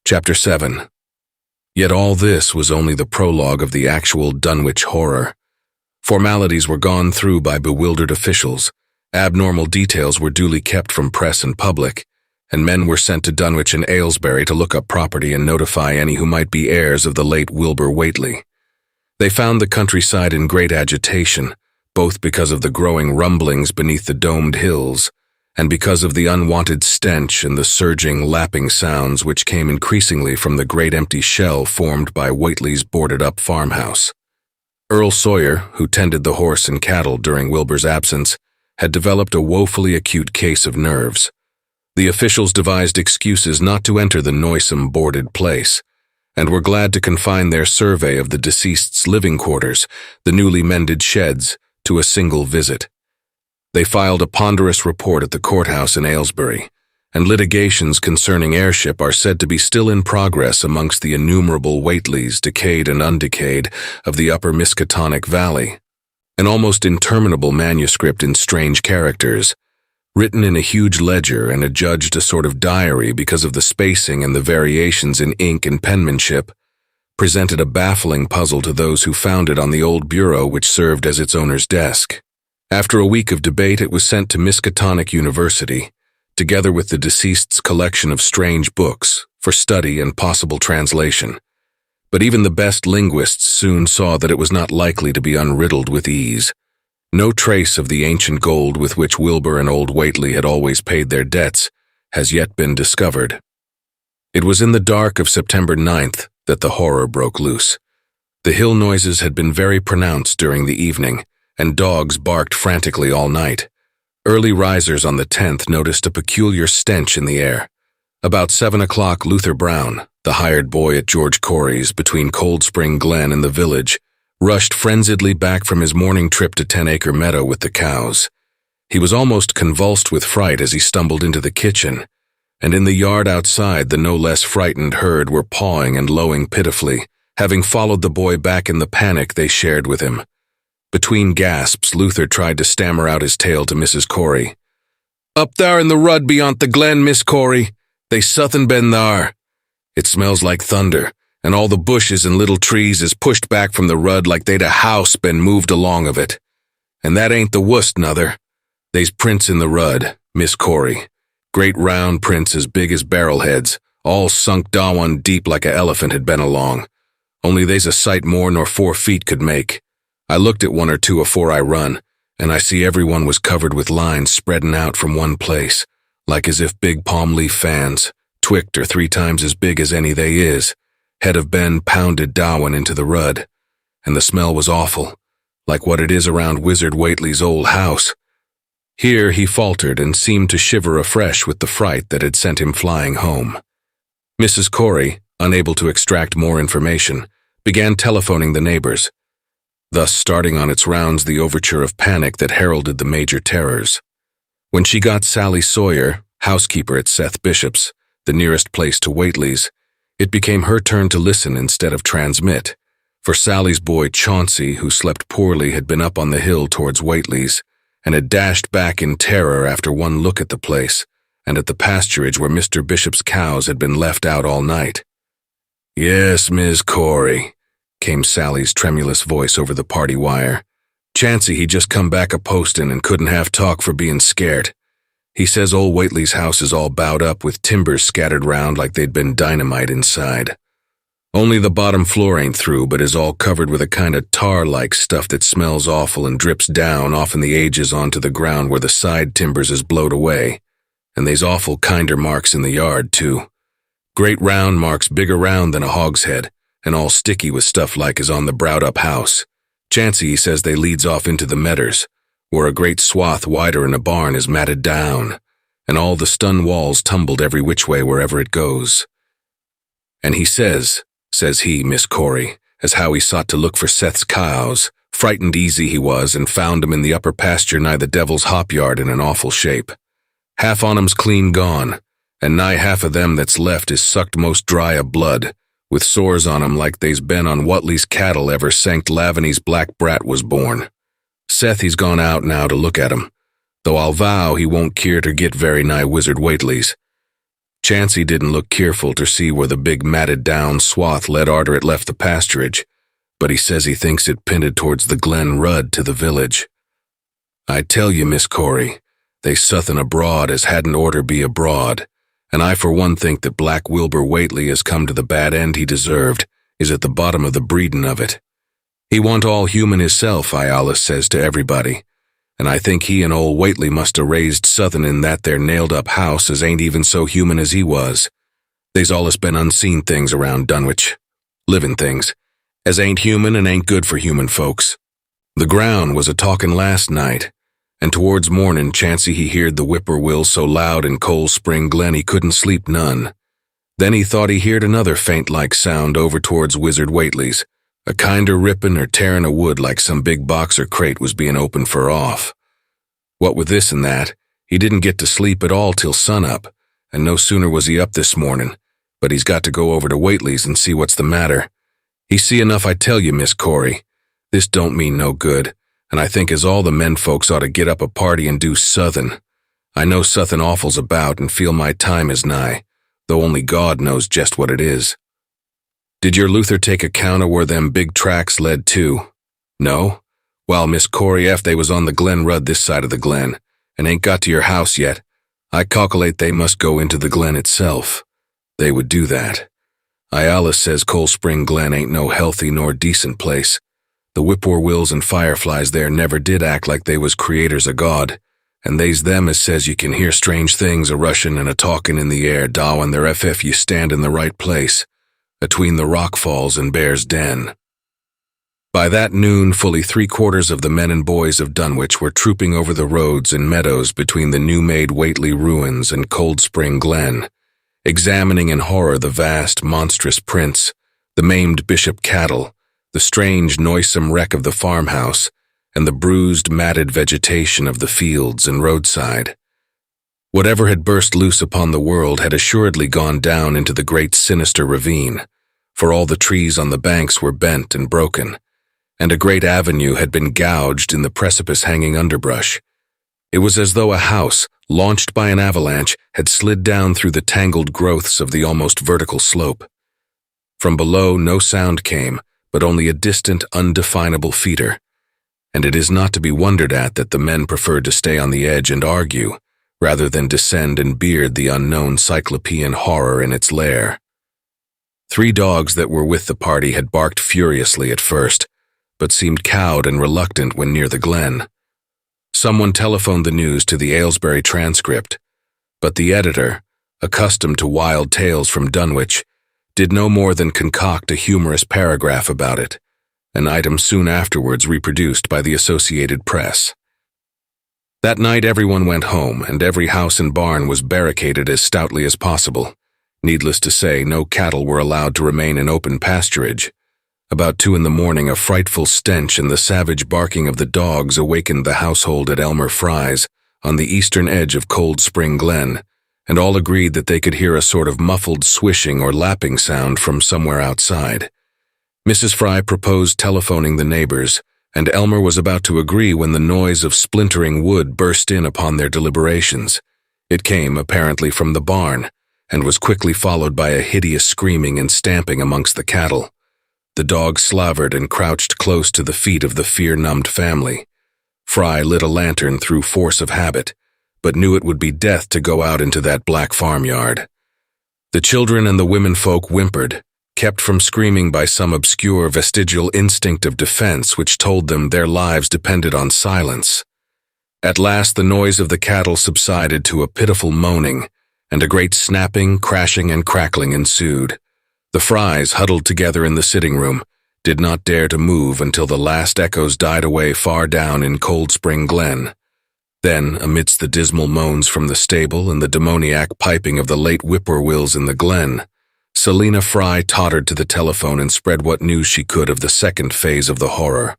Chapter 7. Yet all this was only the prologue of the actual Dunwich Horror. Formalities were gone through by bewildered officials, abnormal details were duly kept from press and public, and men were sent to Dunwich and Aylesbury to look up property and notify any who might be heirs of the late Wilbur Whately. They found the countryside in great agitation, both because of the growing rumblings beneath the domed hills, and because of the unwanted stench and the surging, lapping sounds which came increasingly from the great empty shell formed by Whately's boarded-up farmhouse. Earl Sawyer, who tended the horse and cattle during Wilbur's absence, had developed a woefully acute case of nerves. The officials devised excuses not to enter the noisome, boarded place, and were glad to confine their survey of the deceased's living quarters, the newly mended sheds, to a single visit. They filed a ponderous report at the courthouse in Aylesbury, and litigations concerning heirship are said to be still in progress amongst the innumerable Whateleys, decayed and undecayed, of the upper Miskatonic Valley. An almost interminable manuscript in strange characters, written in a huge ledger and adjudged a sort of diary because of the spacing and the variations in ink and penmanship, presented a baffling puzzle to those who found it on the old bureau which served as its owner's desk. After a week of debate, it was sent to Miskatonic University, together with the deceased's collection of strange books, for study and possible translation. But even the best linguists soon saw that it was not likely to be unriddled with ease. No trace of the ancient gold with which Wilbur and old Whately had always paid their debts has yet been discovered. It was in the dark of September 9th that the horror broke loose. The hill noises had been very pronounced during the evening, and dogs barked frantically all night. Early risers on the 10th noticed a peculiar stench in the air. About 7 o'clock, Luther Brown, the hired boy at George Corey's between Cold Spring Glen and the village, rushed frenziedly back from his morning trip to 10-acre meadow with the cows. He was almost convulsed with fright as he stumbled into the kitchen, and in the yard outside the no less frightened herd were pawing and lowing pitifully, having followed the boy back in the panic they shared with him. Between gasps, Luther tried to stammer out his tale to Mrs. Corey. "Up there in the rud beyond the glen, Miss Corey. They suthin' been thar. It smells like thunder, and all the bushes and little trees is pushed back from the rud like they'd a house been moved along of it. And that ain't the wust, nuther. They's prints in the rud, Miss Corey. Great round prints as big as barrel-heads, all sunk down deep like a elephant had been along. Only they's a sight more nor 4 feet could make. I looked at 1 or 2 afore I run, and I see everyone was covered with lines spreadin' out from one place, like as if big palm leaf fans, twicked or 3 times as big as any they is, had have been pounded down into the rud, and the smell was awful, like what it is around Wizard Whately's old house." Here he faltered and seemed to shiver afresh with the fright that had sent him flying home. Mrs. Corey, unable to extract more information, began telephoning the neighbors, thus starting on its rounds the overture of panic that heralded the major terrors. When she got Sally Sawyer, housekeeper at Seth Bishop's, the nearest place to Whately's, it became her turn to listen instead of transmit, for Sally's boy Chauncey, who slept poorly, had been up on the hill towards Whately's, and had dashed back in terror after one look at the place, and at the pasturage where Mr. Bishop's cows had been left out all night. "Yes, Miss Corey," came Sally's tremulous voice over the party wire. "Chancey, he just come back a-postin' and couldn't have talk for being scared. He says old Whately's house is all bowed up with timbers scattered round like they'd been dynamite inside. Only the bottom floor ain't through, but is all covered with a kind of tar-like stuff that smells awful and drips down off in the ages onto the ground where the side timbers is blowed away. And they's awful kinder marks in the yard, too. Great round marks bigger round than a hogshead, and all sticky with stuff like is on the browed-up house. Chancey, he says they leads off into the medders, where a great swath wider in a barn is matted down, and all the stun walls tumbled every which way wherever it goes. And he says he, Miss Corey, as how he sought to look for Seth's cows, frightened easy he was, and found 'em in the upper pasture nigh the devil's hop yard in an awful shape. Half on 'em's clean gone, and nigh half of them that's left is sucked most dry of blood, with sores on 'em like they's been on Whately's cattle ever sanct Lavanny's black brat was born. Seth, he's gone out now to look at 'em, though I'll vow he won't care to get very nigh Wizard Whately's. Chancey didn't look careful to see where the big matted down swath led arter it left the pasturage, but he says he thinks it pinted towards the Glen Rudd to the village. I tell you, Miss Corey, they suthin abroad as hadn't orter be abroad, and I for one think that Black Wilbur Whately has come to the bad end he deserved, is at the bottom of the breedin' of it. He want all human hisself, I allus says to everybody, and I think he and old Whately must have raised suthin in that there nailed-up house as ain't even so human as he was. They's allus been unseen things around Dunwich, livin' things, as ain't human and ain't good for human folks. The ground was a-talkin' last night, and towards mornin' Chancey he heard the whippoorwill so loud in Cold Spring Glen he couldn't sleep none. Then he thought he heard another faint-like sound over towards Wizard Whately's, a kinder rippin' or tearin' of wood like some big box or crate was bein' opened for off. What with this and that, he didn't get to sleep at all till sunup, and no sooner was he up this mornin', but he's got to go over to Whately's and see what's the matter. He see enough, I tell you, Miss Corey. This don't mean no good, and I think as all the men folks ought to get up a party and do suthin'. I know suthin' awful's about and feel my time is nigh, though only God knows just what it is. Did your Luther take account of where them big tracks led to? No? Well, Miss Corey, ef they was on the Glen Rudd this side of the glen, and ain't got to your house yet, I calculate they must go into the glen itself. They would do that. I allus says Cold Spring Glen ain't no healthy nor decent place. The whippoorwills and fireflies there never did act like they was creators of God, and they's them as says you can hear strange things a-rushin' and a-talkin' in the air dawin' their ef you stand in the right place, atween the rock falls and Bear's Den. By that noon, fully 3/4 of the men and boys of Dunwich were trooping over the roads and meadows between the new-made Whately ruins and Cold Spring Glen, examining in horror the vast, monstrous prints, the maimed bishop cattle, the strange, noisome wreck of the farmhouse, and the bruised, matted vegetation of the fields and roadside. Whatever had burst loose upon the world had assuredly gone down into the great sinister ravine, for all the trees on the banks were bent and broken, and a great avenue had been gouged in the precipice-hanging underbrush. It was as though a house, launched by an avalanche, had slid down through the tangled growths of the almost vertical slope. From below no sound came, but only a distant, undefinable fetor, and it is not to be wondered at that the men preferred to stay on the edge and argue, rather than descend and beard the unknown cyclopean horror in its lair. 3 dogs that were with the party had barked furiously at first, but seemed cowed and reluctant when near the glen. Someone telephoned the news to the Aylesbury Transcript, but the editor, accustomed to wild tales from Dunwich, did no more than concoct a humorous paragraph about it, an item soon afterwards reproduced by the Associated Press. That night everyone went home, and every house and barn was barricaded as stoutly as possible. Needless to say, no cattle were allowed to remain in open pasturage. About 2 in the morning, a frightful stench and the savage barking of the dogs awakened the household at Elmer Fry's, on the eastern edge of Cold Spring Glen, and all agreed that they could hear a sort of muffled swishing or lapping sound from somewhere outside. Mrs. Fry proposed telephoning the neighbors, and Elmer was about to agree when the noise of splintering wood burst in upon their deliberations. It came, apparently, from the barn, and was quickly followed by a hideous screaming and stamping amongst the cattle. The dogs slavered and crouched close to the feet of the fear-numbed family. Fry lit a lantern through force of habit, but knew it would be death to go out into that black farmyard. The children and the womenfolk whimpered, kept from screaming by some obscure vestigial instinct of defense which told them their lives depended on silence. At last the noise of the cattle subsided to a pitiful moaning, and a great snapping, crashing, and crackling ensued. The Frys, huddled together in the sitting room, did not dare to move until the last echoes died away far down in Cold Spring Glen. Then, amidst the dismal moans from the stable and the demoniac piping of the late whippoorwills in the glen, Selina Fry tottered to the telephone and spread what news she could of the second phase of the horror.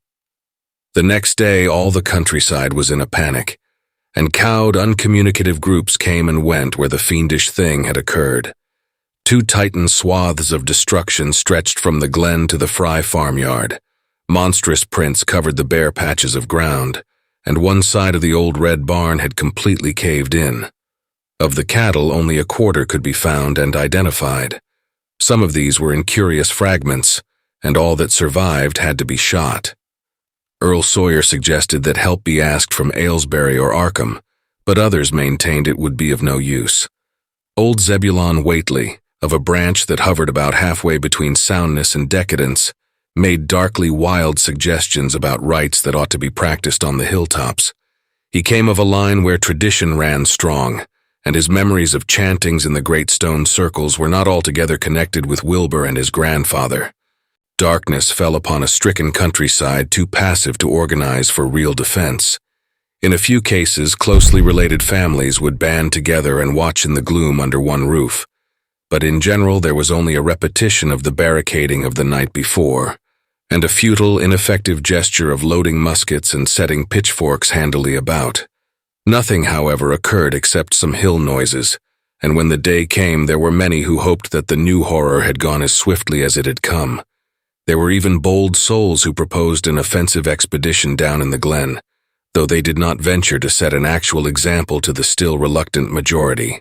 The next day all the countryside was in a panic, and cowed, uncommunicative groups came and went where the fiendish thing had occurred. 2 titan swaths of destruction stretched from the glen to the Fry farmyard. Monstrous prints covered the bare patches of ground, and one side of the old red barn had completely caved in. Of the cattle, only a quarter could be found and identified. Some of these were in curious fragments, and all that survived had to be shot. Earl Sawyer suggested that help be asked from Aylesbury or Arkham, but others maintained it would be of no use. Old Zebulon Whately, of a branch that hovered about halfway between soundness and decadence, made darkly wild suggestions about rites that ought to be practiced on the hilltops. He came of a line where tradition ran strong, and his memories of chantings in the great stone circles were not altogether connected with Wilbur and his grandfather. Darkness fell upon a stricken countryside too passive to organize for real defense. In a few cases, closely related families would band together and watch in the gloom under one roof, but in general there was only a repetition of the barricading of the night before, and a futile, ineffective gesture of loading muskets and setting pitchforks handily about. Nothing, however, occurred except some hill noises, and when the day came there were many who hoped that the new horror had gone as swiftly as it had come. There were even bold souls who proposed an offensive expedition down in the glen, though they did not venture to set an actual example to the still reluctant majority.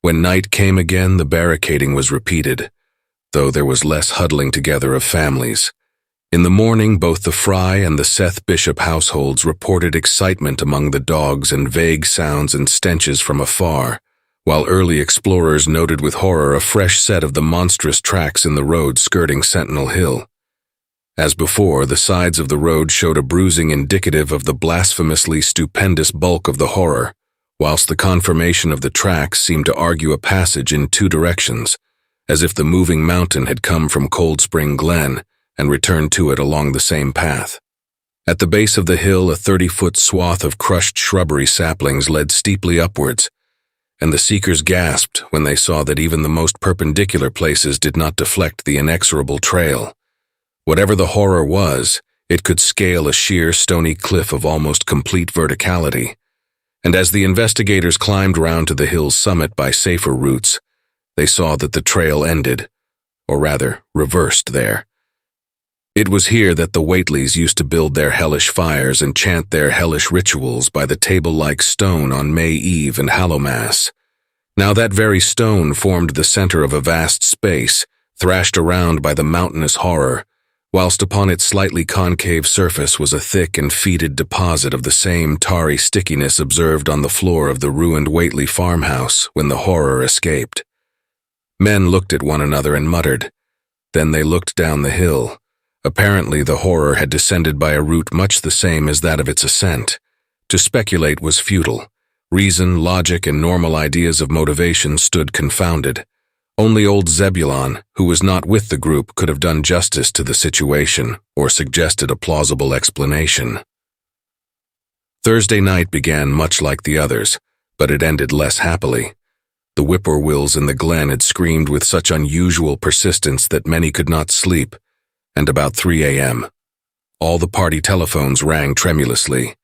When night came again, the barricading was repeated, though there was less huddling together of families. In the morning, both the Fry and the Seth Bishop households reported excitement among the dogs and vague sounds and stenches from afar, while early explorers noted with horror a fresh set of the monstrous tracks in the road skirting Sentinel Hill. As before, the sides of the road showed a bruising indicative of the blasphemously stupendous bulk of the horror, whilst the conformation of the tracks seemed to argue a passage in two directions, as if the moving mountain had come from Cold Spring Glen and returned to it along the same path. At the base of the hill, a 30-foot swath of crushed shrubbery saplings led steeply upwards, and the seekers gasped when they saw that even the most perpendicular places did not deflect the inexorable trail. Whatever the horror was, it could scale a sheer stony cliff of almost complete verticality, and as the investigators climbed round to the hill's summit by safer routes, they saw that the trail ended, or rather, reversed there. It was here that the Whateleys used to build their hellish fires and chant their hellish rituals by the table-like stone on May Eve and Hallowmass. Now that very stone formed the center of a vast space, thrashed around by the mountainous horror, whilst upon its slightly concave surface was a thick and fetid deposit of the same tarry stickiness observed on the floor of the ruined Whately farmhouse when the horror escaped. Men looked at one another and muttered. Then they looked down the hill. Apparently the horror had descended by a route much the same as that of its ascent. To speculate was futile. Reason, logic, and normal ideas of motivation stood confounded. Only old Zebulon, who was not with the group, could have done justice to the situation or suggested a plausible explanation. Thursday night began much like the others, but it ended less happily. The whippoorwills in the glen had screamed with such unusual persistence that many could not sleep, and about 3 a.m. all the party telephones rang tremulously.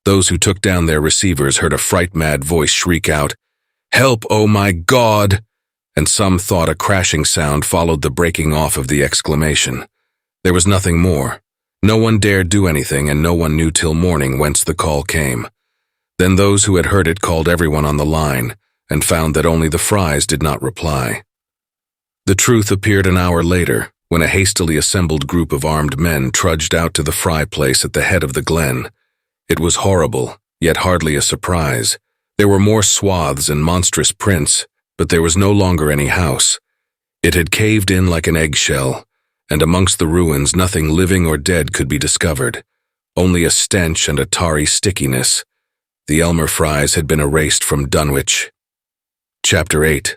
Those who took down their receivers heard a fright-mad voice shriek out, "Help, oh my God!" and some thought a crashing sound followed the breaking off of the exclamation. There was nothing more. No one dared do anything, and no one knew till morning whence the call came. Then those who had heard it called everyone on the line, and found that only the Frys did not reply. The truth appeared an hour later, when a hastily assembled group of armed men trudged out to the Fry place at the head of the glen. It was horrible, yet hardly a surprise. There were more swaths and monstrous prints, but there was no longer any house. It had caved in like an eggshell, and amongst the ruins nothing living or dead could be discovered, only a stench and a tarry stickiness. The Elmer Frys had been erased from Dunwich. Chapter 8.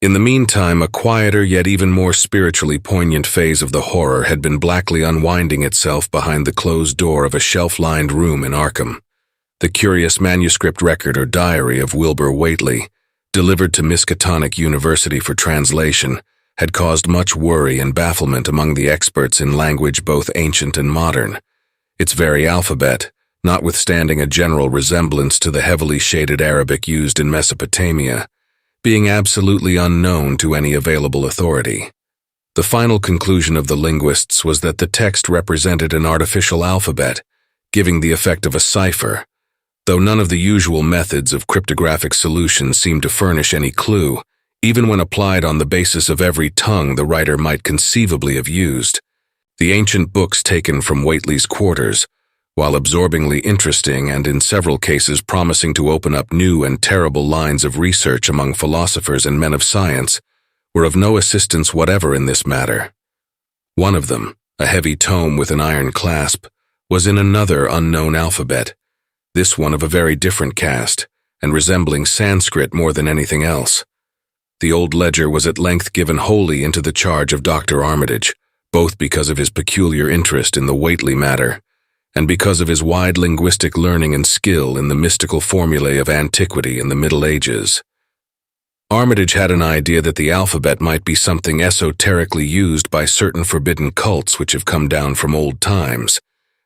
In the meantime, a quieter yet even more spiritually poignant phase of the horror had been blackly unwinding itself behind the closed door of a shelf-lined room in Arkham. The curious manuscript record or diary of Wilbur Whately, delivered to Miskatonic University for translation, had caused much worry and bafflement among the experts in language both ancient and modern. Its very alphabet, notwithstanding a general resemblance to the heavily shaded Arabic used in Mesopotamia, being absolutely unknown to any available authority. The final conclusion of the linguists was that the text represented an artificial alphabet, giving the effect of a cipher, though none of the usual methods of cryptographic solution seemed to furnish any clue, even when applied on the basis of every tongue the writer might conceivably have used. The ancient books taken from Whately's quarters, while absorbingly interesting and in several cases promising to open up new and terrible lines of research among philosophers and men of science, were of no assistance whatever in this matter. One of them, a heavy tome with an iron clasp, was in another unknown alphabet, this one of a very different cast, and resembling Sanskrit more than anything else. The old ledger was at length given wholly into the charge of Dr. Armitage, both because of his peculiar interest in the Whately matter, and because of his wide linguistic learning and skill in the mystical formulae of antiquity and the Middle Ages. Armitage had an idea that the alphabet might be something esoterically used by certain forbidden cults which have come down from old times,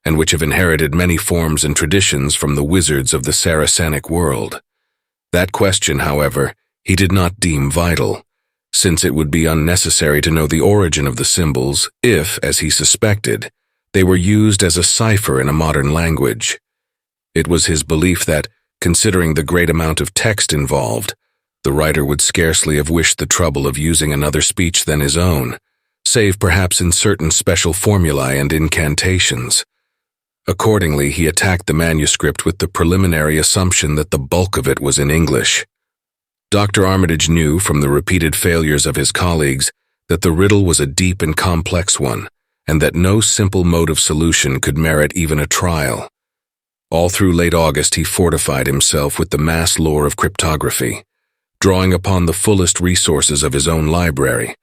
and which have inherited many forms and traditions from the wizards of the Saracenic world. That question, however, he did not deem vital, since it would be unnecessary to know the origin of the symbols if, as he suspected, they were used as a cipher in a modern language. It was his belief that, considering the great amount of text involved, the writer would scarcely have wished the trouble of using another speech than his own, save perhaps in certain special formulae and incantations. Accordingly, he attacked the manuscript with the preliminary assumption that the bulk of it was in English. Dr. Armitage knew from the repeated failures of his colleagues that the riddle was a deep and complex one, and that no simple mode of solution could merit even a trial. All through late August he fortified himself with the mass lore of cryptography, drawing upon the fullest resources of his own library,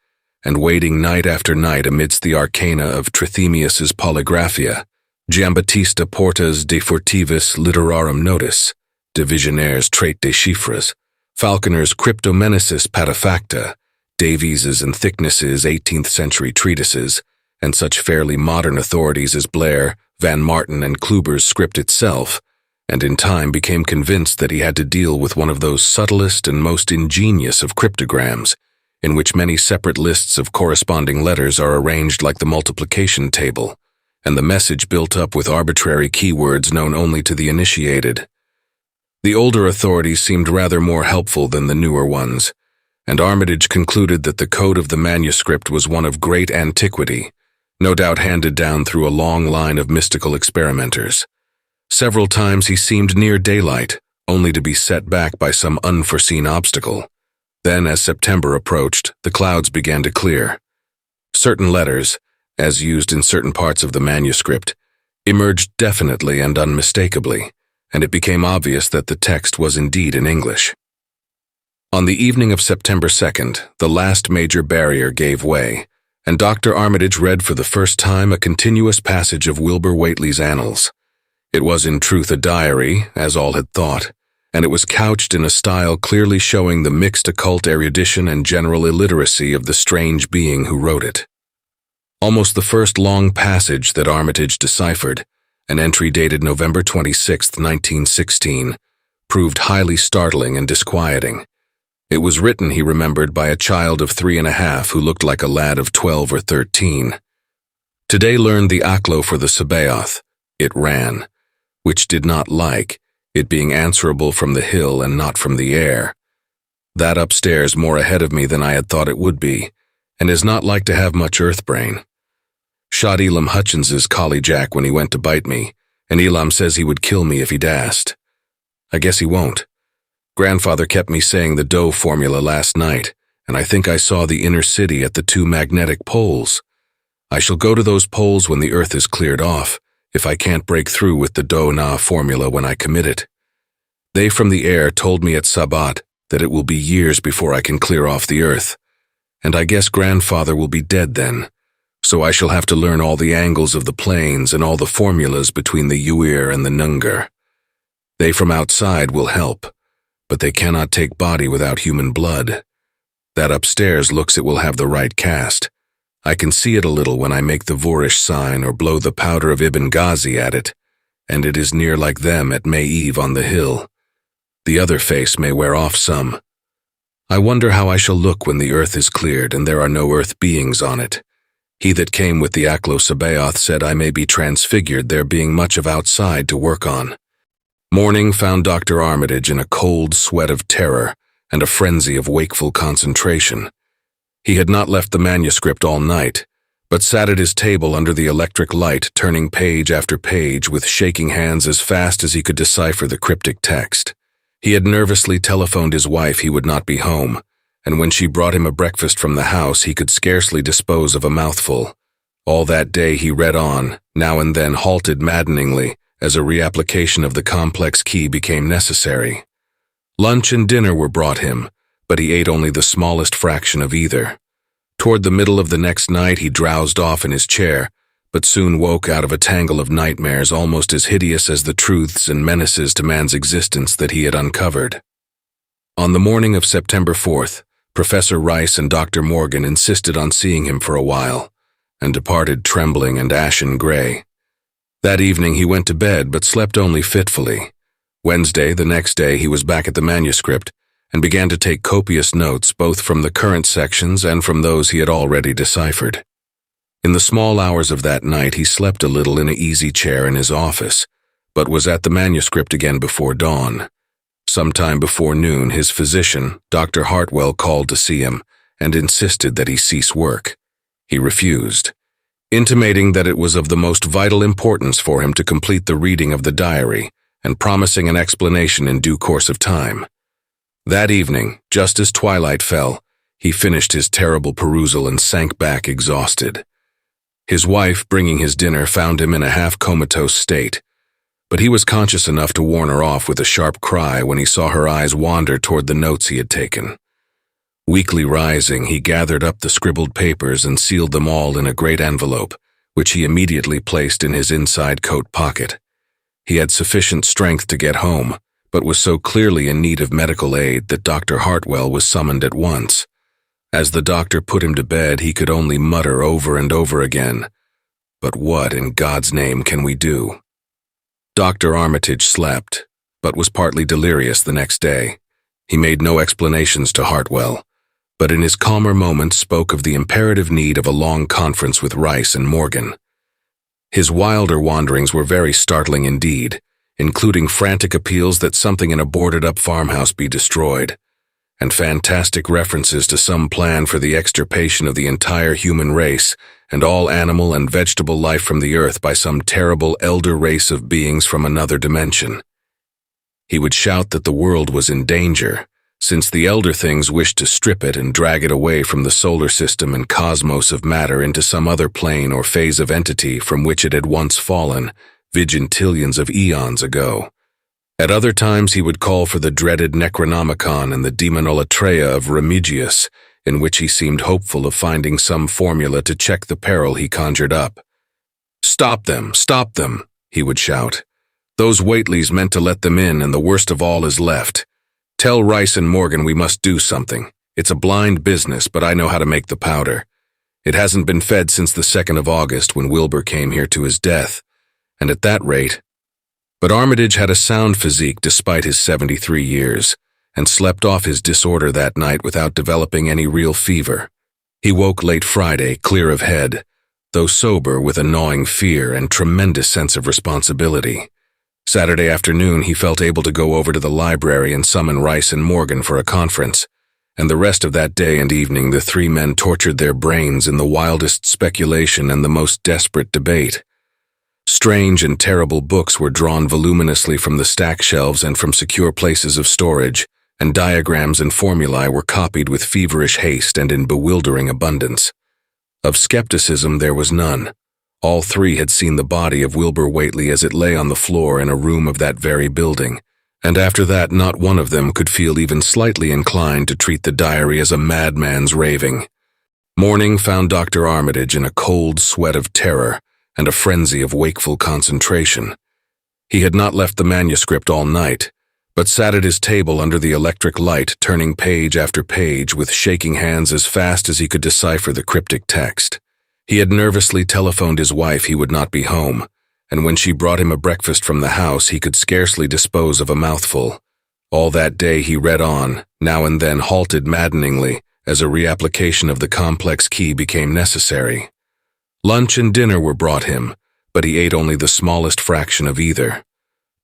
and waiting night after night amidst the arcana of Trithemius's Polygraphia, Giambattista Porta's De Fortivis Literarum Notis, De Visionaire's Trait des Chiffres, Falconer's Cryptomenesis Patefacta, Davies's and Thickness's 18th-century treatises, and such fairly modern authorities as Blair, Van Martin, and Kluber's script itself, and in time became convinced that he had to deal with one of those subtlest and most ingenious of cryptograms, in which many separate lists of corresponding letters are arranged like the multiplication table, and the message built up with arbitrary keywords known only to the initiated. The older authorities seemed rather more helpful than the newer ones, and Armitage concluded that the code of the manuscript was one of great antiquity, no doubt handed down through a long line of mystical experimenters. Several times he seemed near daylight, only to be set back by some unforeseen obstacle. Then, as September approached, the clouds began to clear. Certain letters, as used in certain parts of the manuscript, emerged definitely and unmistakably, and it became obvious that the text was indeed in English. On the evening of September 2nd, the last major barrier gave way, and Dr. Armitage read for the first time a continuous passage of Wilbur Whately's Annals. It was in truth a diary, as all had thought, and it was couched in a style clearly showing the mixed occult erudition and general illiteracy of the strange being who wrote it. Almost the first long passage that Armitage deciphered, an entry dated November 26, 1916, proved highly startling and disquieting. It was written, he remembered, by a child of 3.5 who looked like a lad of 12 or 13. Today learned the Aklo for the Sabaoth, it ran, which did not like, it being answerable from the hill and not from the air. That upstairs more ahead of me than I had thought it would be, and is not like to have much earth brain. Shot Elam Hutchins's collie Jack when he went to bite me, and Elam says he would kill me if he dashed. I guess he won't. Grandfather kept me saying the Doe formula last night, and I think I saw the inner city at the 2 magnetic poles. I shall go to those poles when the earth is cleared off, if I can't break through with the Do-Na formula when I commit it. They from the air told me at Sabbat that it will be years before I can clear off the earth, and I guess Grandfather will be dead then, so I shall have to learn all the angles of the planes and all the formulas between the Uir and the Nungar. They from outside will help, but they cannot take body without human blood. That upstairs looks it will have the right cast. I can see it a little when I make the Voorish sign or blow the powder of Ibn Ghazi at it, and it is near like them at May Eve on the hill. The other face may wear off some. I wonder how I shall look when the earth is cleared and there are no earth beings on it. He that came with the Aklo Sabaoth said I may be transfigured, there being much of outside to work on. Morning found Dr. Armitage in a cold sweat of terror and a frenzy of wakeful concentration. He had not left the manuscript all night, but sat at his table under the electric light, turning page after page with shaking hands as fast as he could decipher the cryptic text. He had nervously telephoned his wife he would not be home, and when she brought him a breakfast from the house, he could scarcely dispose of a mouthful. All that day he read on, now and then halted maddeningly, as a reapplication of the complex key became necessary. Lunch and dinner were brought him, but he ate only the smallest fraction of either. Toward the middle of the next night he drowsed off in his chair, but soon woke out of a tangle of nightmares almost as hideous as the truths and menaces to man's existence that he had uncovered. On the morning of September 4th, Professor Rice and Dr. Morgan insisted on seeing him for a while, and departed trembling and ashen gray. That evening he went to bed but slept only fitfully. Wednesday, the next day, he was back at the manuscript and began to take copious notes both from the current sections and from those he had already deciphered. In the small hours of that night he slept a little in an easy chair in his office, but was at the manuscript again before dawn. Sometime before noon his physician, Dr. Hartwell, called to see him and insisted that he cease work. He refused, intimating that it was of the most vital importance for him to complete the reading of the diary and promising an explanation in due course of time. That evening, just as twilight fell, he finished his terrible perusal and sank back exhausted. His wife, bringing his dinner, found him in a half-comatose state, but he was conscious enough to warn her off with a sharp cry when he saw her eyes wander toward the notes he had taken. Weakly rising, he gathered up the scribbled papers and sealed them all in a great envelope, which he immediately placed in his inside coat pocket. He had sufficient strength to get home, but was so clearly in need of medical aid that Dr. Hartwell was summoned at once. As the doctor put him to bed, he could only mutter over and over again, "But what in God's name can we do?" Dr. Armitage slept, but was partly delirious the next day. He made no explanations to Hartwell, but in his calmer moments spoke of the imperative need of a long conference with Rice and Morgan. His wilder wanderings were very startling indeed, including frantic appeals that something in a boarded-up farmhouse be destroyed, and fantastic references to some plan for the extirpation of the entire human race and all animal and vegetable life from the earth by some terrible elder race of beings from another dimension. He would shout that the world was in danger, since the elder things wished to strip it and drag it away from the solar system and cosmos of matter into some other plane or phase of entity from which it had once fallen, vigintillions of eons ago. At other times he would call for the dreaded Necronomicon and the Demonolatreia of Remigius, in which he seemed hopeful of finding some formula to check the peril he conjured up. Stop them, he would shout. "Those Whateleys meant to let them in, and the worst of all is left. Tell Rice and Morgan we must do something. It's a blind business, but I know how to make the powder. It hasn't been fed since the 2nd of August when Wilbur came here to his death, and at that rate..." But Armitage had a sound physique despite his 73 years, and slept off his disorder that night without developing any real fever. He woke late Friday, clear of head, though sober with a gnawing fear and tremendous sense of responsibility. Saturday afternoon he felt able to go over to the library and summon Rice and Morgan for a conference, and the rest of that day and evening the three men tortured their brains in the wildest speculation and the most desperate debate. Strange and terrible books were drawn voluminously from the stack shelves and from secure places of storage, and diagrams and formulae were copied with feverish haste and in bewildering abundance. Of skepticism there was none. All three had seen the body of Wilbur Whateley as it lay on the floor in a room of that very building, and after that not one of them could feel even slightly inclined to treat the diary as a madman's raving. Morning found Dr. Armitage in a cold sweat of terror and a frenzy of wakeful concentration. He had not left the manuscript all night, but sat at his table under the electric light, turning page after page with shaking hands as fast as he could decipher the cryptic text. He had nervously telephoned his wife he would not be home, and when she brought him a breakfast from the house he could scarcely dispose of a mouthful. All that day he read on, now and then halted maddeningly as a reapplication of the complex key became necessary. Lunch and dinner were brought him, but he ate only the smallest fraction of either.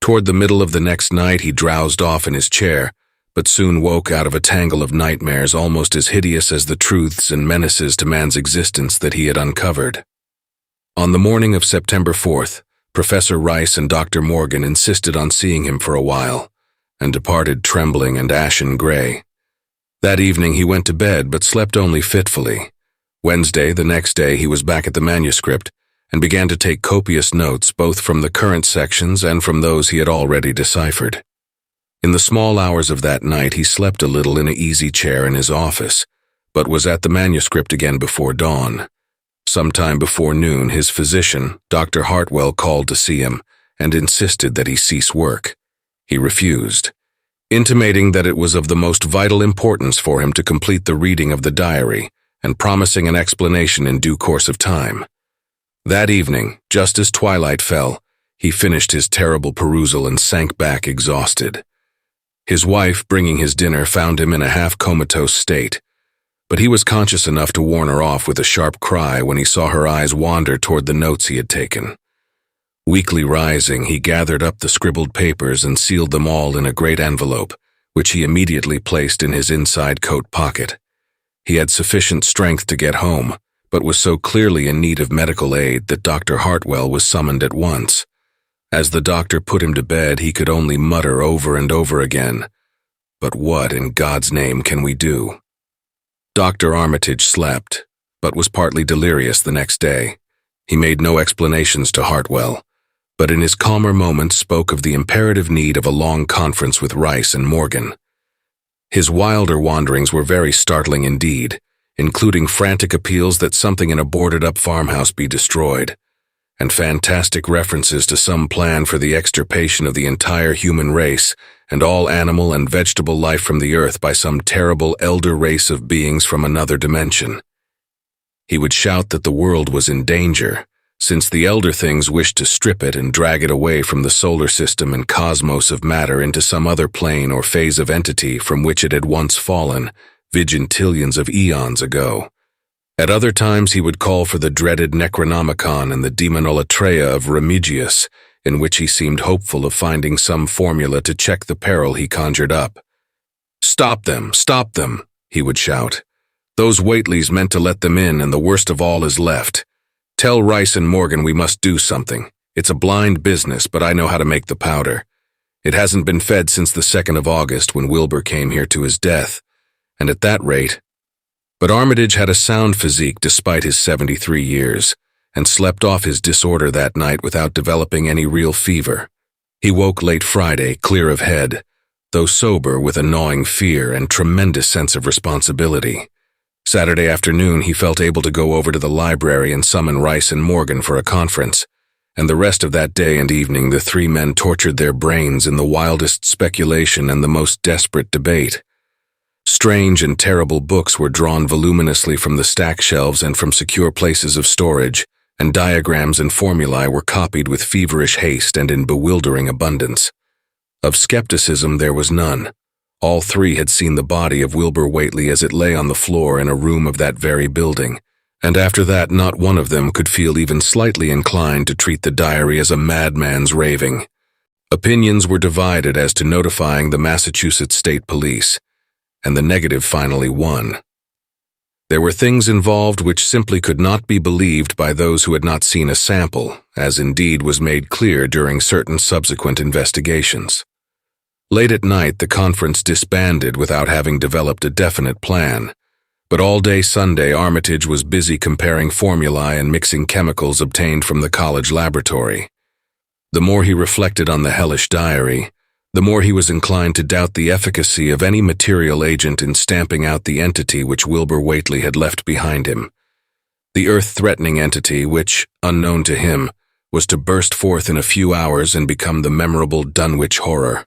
Toward the middle of the next night he drowsed off in his chair, but soon woke out of a tangle of nightmares almost as hideous as the truths and menaces to man's existence that he had uncovered. On the morning of September 4th, Professor Rice and Dr. Morgan insisted on seeing him for a while, and departed trembling and ashen gray. That evening he went to bed but slept only fitfully. Wednesday, the next day, he was back at the manuscript and began to take copious notes both from the current sections and from those he had already deciphered. In the small hours of that night he slept a little in an easy chair in his office, but was at the manuscript again before dawn. Sometime before noon, his physician, Dr. Hartwell, called to see him and insisted that he cease work. He refused, intimating that it was of the most vital importance for him to complete the reading of the diary and promising an explanation in due course of time. That evening, just as twilight fell, he finished his terrible perusal and sank back exhausted. His wife, bringing his dinner, found him in a half-comatose state, but he was conscious enough to warn her off with a sharp cry when he saw her eyes wander toward the notes he had taken. Weakly rising, he gathered up the scribbled papers and sealed them all in a great envelope, which he immediately placed in his inside coat pocket. He had sufficient strength to get home, but was so clearly in need of medical aid that Dr. Hartwell was summoned at once. As the doctor put him to bed, he could only mutter over and over again, "But what in God's name can we do?" Dr. Armitage slept, but was partly delirious the next day. He made no explanations to Hartwell, but in his calmer moments spoke of the imperative need of a long conference with Rice and Morgan. His wilder wanderings were very startling indeed, including frantic appeals that something in a boarded-up farmhouse be destroyed, and fantastic references to some plan for the extirpation of the entire human race and all animal and vegetable life from the earth by some terrible elder race of beings from another dimension. He would shout that the world was in danger, since the elder things wished to strip it and drag it away from the solar system and cosmos of matter into some other plane or phase of entity from which it had once fallen, vigintillions of eons ago. At other times he would call for the dreaded Necronomicon and the Demonolatreia of Remigius, in which he seemed hopeful of finding some formula to check the peril he conjured up. Stop them, he would shout. "Those Whateleys meant to let them in, and the worst of all is left. Tell Rice and Morgan we must do something. It's a blind business, but I know how to make the powder. It hasn't been fed since the 2nd of August when Wilbur came here to his death, and at that rate..." But Armitage had a sound physique despite his 73 years, and slept off his disorder that night without developing any real fever. He woke late Friday, clear of head, though sober with a gnawing fear and tremendous sense of responsibility. Saturday afternoon he felt able to go over to the library and summon Rice and Morgan for a conference, and the rest of that day and evening the three men tortured their brains in the wildest speculation and the most desperate debate. Strange and terrible books were drawn voluminously from the stack shelves and from secure places of storage, and diagrams and formulae were copied with feverish haste and in bewildering abundance. Of skepticism there was none. All three had seen the body of Wilbur Whateley as it lay on the floor in a room of that very building, and after that not one of them could feel even slightly inclined to treat the diary as a madman's raving. Opinions were divided as to notifying the Massachusetts State Police, and the negative finally won. There were things involved which simply could not be believed by those who had not seen a sample, as indeed was made clear during certain subsequent investigations. Late at night, the conference disbanded without having developed a definite plan, but all day Sunday Armitage was busy comparing formulae and mixing chemicals obtained from the college laboratory. The more he reflected on the hellish diary, the more he was inclined to doubt the efficacy of any material agent in stamping out the entity which Wilbur Whateley had left behind him. The earth-threatening entity which, unknown to him, was to burst forth in a few hours and become the memorable Dunwich Horror.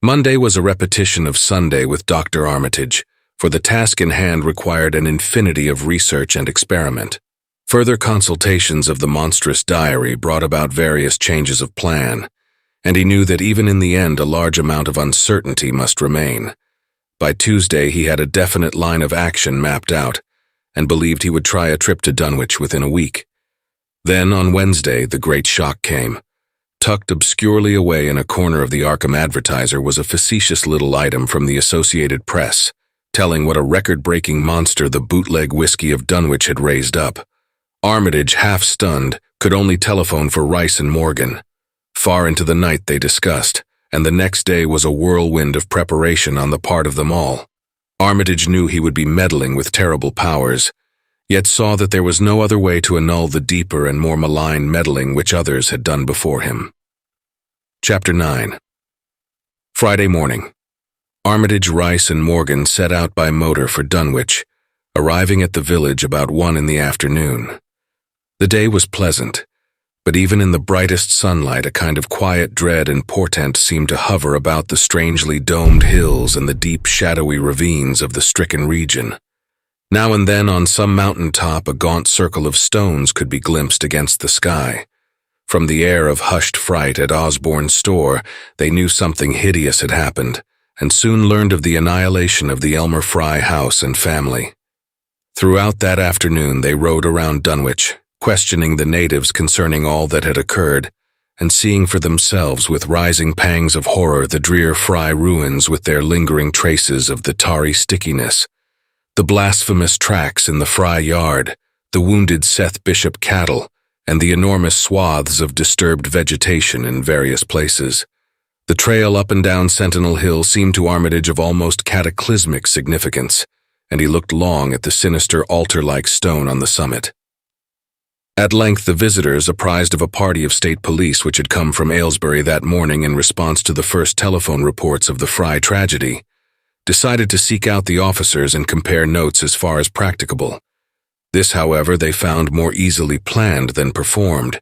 Monday was a repetition of Sunday with Dr. Armitage, for the task in hand required an infinity of research and experiment. Further consultations of the monstrous diary brought about various changes of plan, and he knew that even in the end a large amount of uncertainty must remain. By Tuesday he had a definite line of action mapped out, and believed he would try a trip to Dunwich within a week. Then, on Wednesday, the great shock came. Tucked obscurely away in a corner of the Arkham Advertiser was a facetious little item from the Associated Press, telling what a record-breaking monster the bootleg whiskey of Dunwich had raised up. Armitage, half-stunned, could only telephone for Rice and Morgan. Far into the night they discussed, and the next day was a whirlwind of preparation on the part of them all. Armitage knew he would be meddling with terrible powers, yet saw that there was no other way to annul the deeper and more malign meddling which others had done before him. Chapter 9. Friday morning. Armitage, Rice, and Morgan set out by motor for Dunwich, arriving at the village about 1 in the afternoon. The day was pleasant, but even in the brightest sunlight a kind of quiet dread and portent seemed to hover about the strangely domed hills and the deep shadowy ravines of the stricken region. Now and then on some mountain top a gaunt circle of stones could be glimpsed against the sky. From the air of hushed fright at Osborne's store, they knew something hideous had happened, and soon learned of the annihilation of the Elmer Fry house and family. Throughout that afternoon they rode around Dunwich, questioning the natives concerning all that had occurred, and seeing for themselves with rising pangs of horror the drear Fry ruins with their lingering traces of the tarry stickiness, the blasphemous tracks in the Fry yard, the wounded Seth Bishop cattle, and the enormous swaths of disturbed vegetation in various places. The trail up and down Sentinel Hill seemed to Armitage of almost cataclysmic significance, and he looked long at the sinister altar-like stone on the summit. At length the visitors, apprised of a party of state police which had come from Aylesbury that morning in response to the first telephone reports of the Fry tragedy, decided to seek out the officers and compare notes as far as practicable. This, however, they found more easily planned than performed,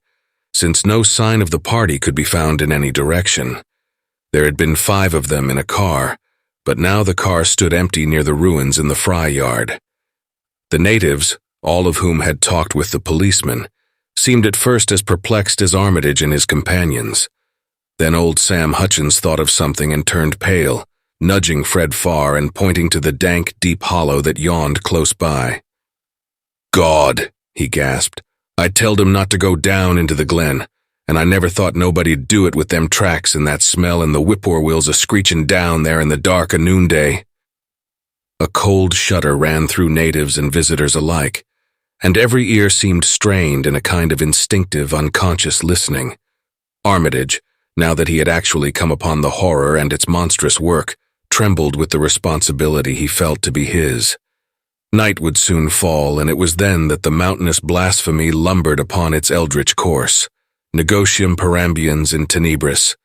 since no sign of the party could be found in any direction. There had been 5 of them in a car, but now the car stood empty near the ruins in the Fry yard. The natives, all of whom had talked with the policeman, seemed at first as perplexed as Armitage and his companions. Then old Sam Hutchins thought of something and turned pale, nudging Fred Farr and pointing to the dank, deep hollow that yawned close by. "God," he gasped, "I telled him not to go down into the glen, and I never thought nobody'd do it with them tracks and that smell and the whippoorwills a-screechin' down there in the dark o' noonday." A cold shudder ran through natives and visitors alike, and every ear seemed strained in a kind of instinctive, unconscious listening. Armitage, now that he had actually come upon the horror and its monstrous work, trembled with the responsibility he felt to be his. Night would soon fall, and it was then that the mountainous blasphemy lumbered upon its eldritch course. Negotium per ambiens in tenebris.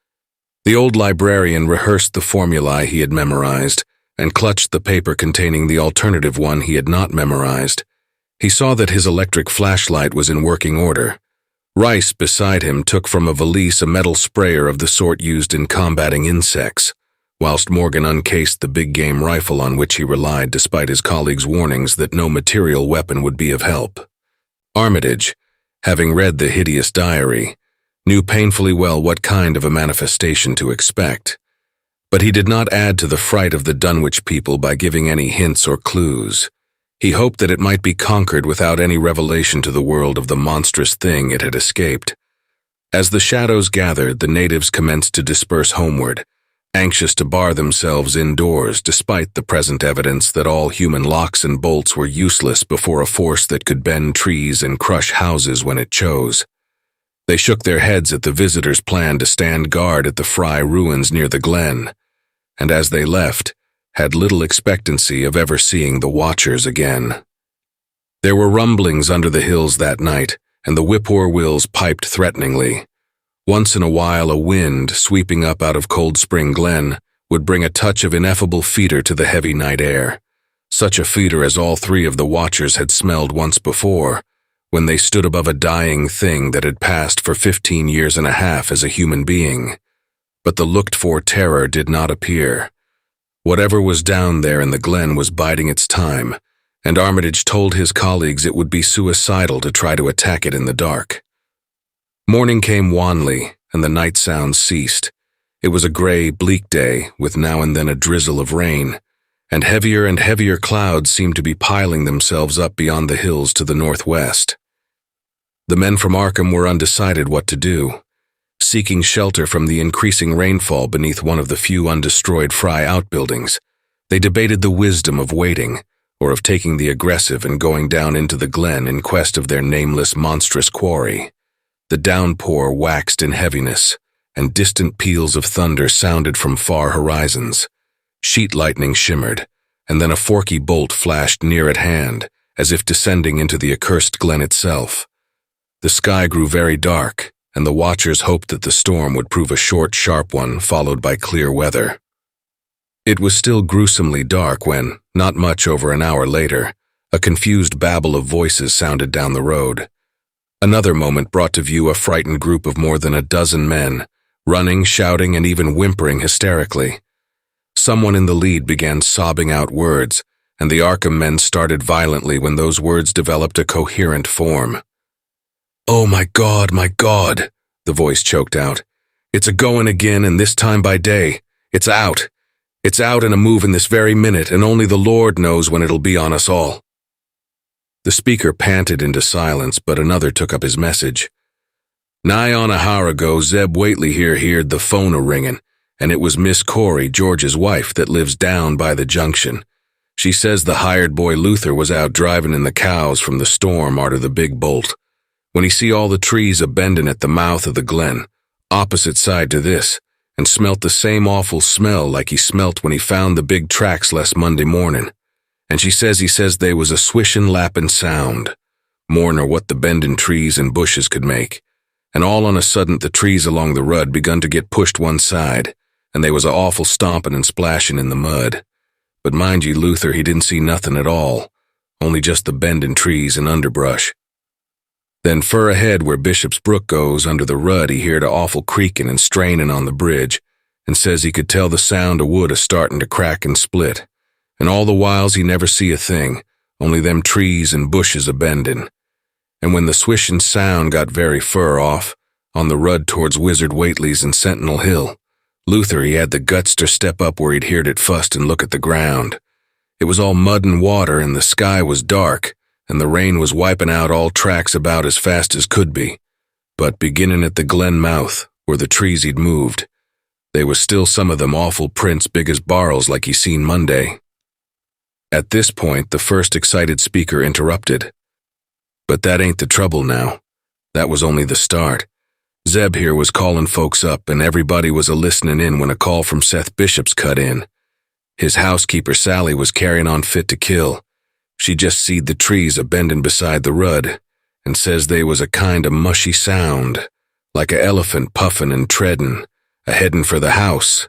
The old librarian rehearsed the formulae he had memorized, and clutched the paper containing the alternative one he had not memorized. He saw that his electric flashlight was in working order. Rice, beside him, took from a valise a metal sprayer of the sort used in combating insects, whilst Morgan uncased the big-game rifle on which he relied despite his colleagues' warnings that no material weapon would be of help. Armitage, having read the hideous diary, knew painfully well what kind of a manifestation to expect, but he did not add to the fright of the Dunwich people by giving any hints or clues. He hoped that it might be conquered without any revelation to the world of the monstrous thing it had escaped. As the shadows gathered, the natives commenced to disperse homeward, anxious to bar themselves indoors despite the present evidence that all human locks and bolts were useless before a force that could bend trees and crush houses when it chose. They shook their heads at the visitors' plan to stand guard at the Fry ruins near the glen, and as they left, had little expectancy of ever seeing the watchers again. There were rumblings under the hills that night, and the whippoorwills piped threateningly. Once in a while a wind, sweeping up out of Cold Spring Glen, would bring a touch of ineffable foetor to the heavy night air, such a foetor as all 3 of the watchers had smelled once before, when they stood above a dying thing that had passed for 15 years and a half as a human being. But the looked-for terror did not appear. Whatever was down there in the glen was biding its time, and Armitage told his colleagues it would be suicidal to try to attack it in the dark. Morning came wanly, and the night sounds ceased. It was a gray, bleak day, with now and then a drizzle of rain, and heavier clouds seemed to be piling themselves up beyond the hills to the northwest. The men from Arkham were undecided what to do. Seeking shelter from the increasing rainfall beneath one of the few undestroyed Fry outbuildings, they debated the wisdom of waiting, or of taking the aggressive and going down into the glen in quest of their nameless monstrous quarry. The downpour waxed in heaviness, and distant peals of thunder sounded from far horizons. Sheet lightning shimmered, and then a forky bolt flashed near at hand, as if descending into the accursed glen itself. The sky grew very dark, and the watchers hoped that the storm would prove a short, sharp one, followed by clear weather. It was still gruesomely dark when, not much over an hour later, a confused babble of voices sounded down the road. Another moment brought to view a frightened group of more than a dozen men, running, shouting, and even whimpering hysterically. Someone in the lead began sobbing out words, and the Arkham men started violently when those words developed a coherent form. "Oh my God, the voice choked out. "It's a-goin' again, and this time by day. It's out. It's out and a-movin' this very minute, and only the Lord knows when it'll be on us all." The speaker panted into silence, but another took up his message. "Nigh on a hour ago, Zeb Whately here heard the phone a-ringin', and it was Miss Corey, George's wife, that lives down by the junction. She says the hired boy Luther was out drivin' in the cows from the storm arter the big bolt, when he see all the trees a-bendin' at the mouth of the glen, opposite side to this, and smelt the same awful smell like he smelt when he found the big tracks last Monday mornin'. And he says they was a swishin' lappin' sound, more nor what the bendin' trees and bushes could make, and all on a sudden the trees along the rud begun to get pushed one side, and they was a awful stompin' and splashin' in the mud. But mind ye, Luther, he didn't see nothin' at all, only just the bendin' trees and underbrush. Then fur ahead where Bishop's Brook goes under the rud he heard a awful creakin' and strainin' on the bridge, and says he could tell the sound of wood a-startin' to crack and split, and all the whiles he never see a thing, only them trees and bushes a-bendin'. And when the swishin' sound got very fur off, on the rud towards Wizard Whately's and Sentinel Hill, Luther he had the guts to step up where he'd heard it fust and look at the ground. It was all mud and water, and the sky was dark, and the rain was wiping out all tracks about as fast as could be. But beginning at the glen mouth, where the trees he'd moved, they was still some of them awful prints big as barrels like he seen Monday." At this point, the first excited speaker interrupted. "But that ain't the trouble now. That was only the start. Zeb here was callin' folks up, and everybody was a-listenin' in when a call from Seth Bishop's cut in. His housekeeper Sally was carryin' on fit to kill. She just seed the trees a-bendin' beside the rud, and says they was a kind of mushy sound, like a elephant puffin' and treadin', a-headin' for the house.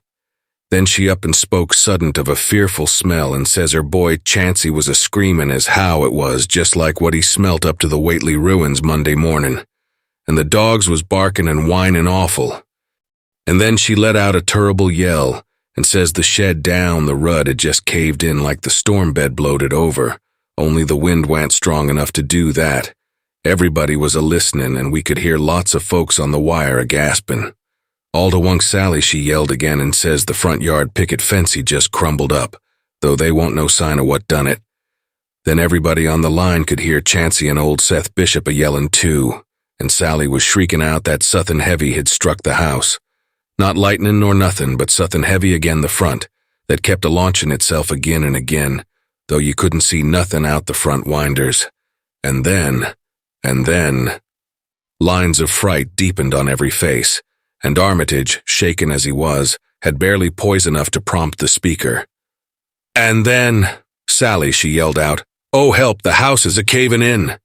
Then she up and spoke suddent of a fearful smell, and says her boy Chancey was a-screamin' as how it was just like what he smelt up to the Whately ruins Monday mornin', and the dogs was barkin' and whinin' awful. And then she let out a turrible yell, and says the shed down the rud had just caved in like the storm bed blowed it over, only the wind wa'n't strong enough to do that. Everybody was a-listenin', and we could hear lots of folks on the wire a-gaspin'. All to once Sally she yelled again and says the front yard picket fence he just crumbled up, though they won't no sign of what done it. Then everybody on the line could hear Chancey and old Seth Bishop a-yellin' too, and Sally was shriekin' out that suthin' heavy had struck the house. Not lightnin' nor nothin', but suthin' heavy again the front, that kept a-launchin' itself agin and agin, though you couldn't see nothin' out the front winders. And then, lines of fright deepened on every face, and Armitage, shaken as he was, had barely poise enough to prompt the speaker. "And then, Sally," she yelled out, "oh help, the house is a-cavin' in."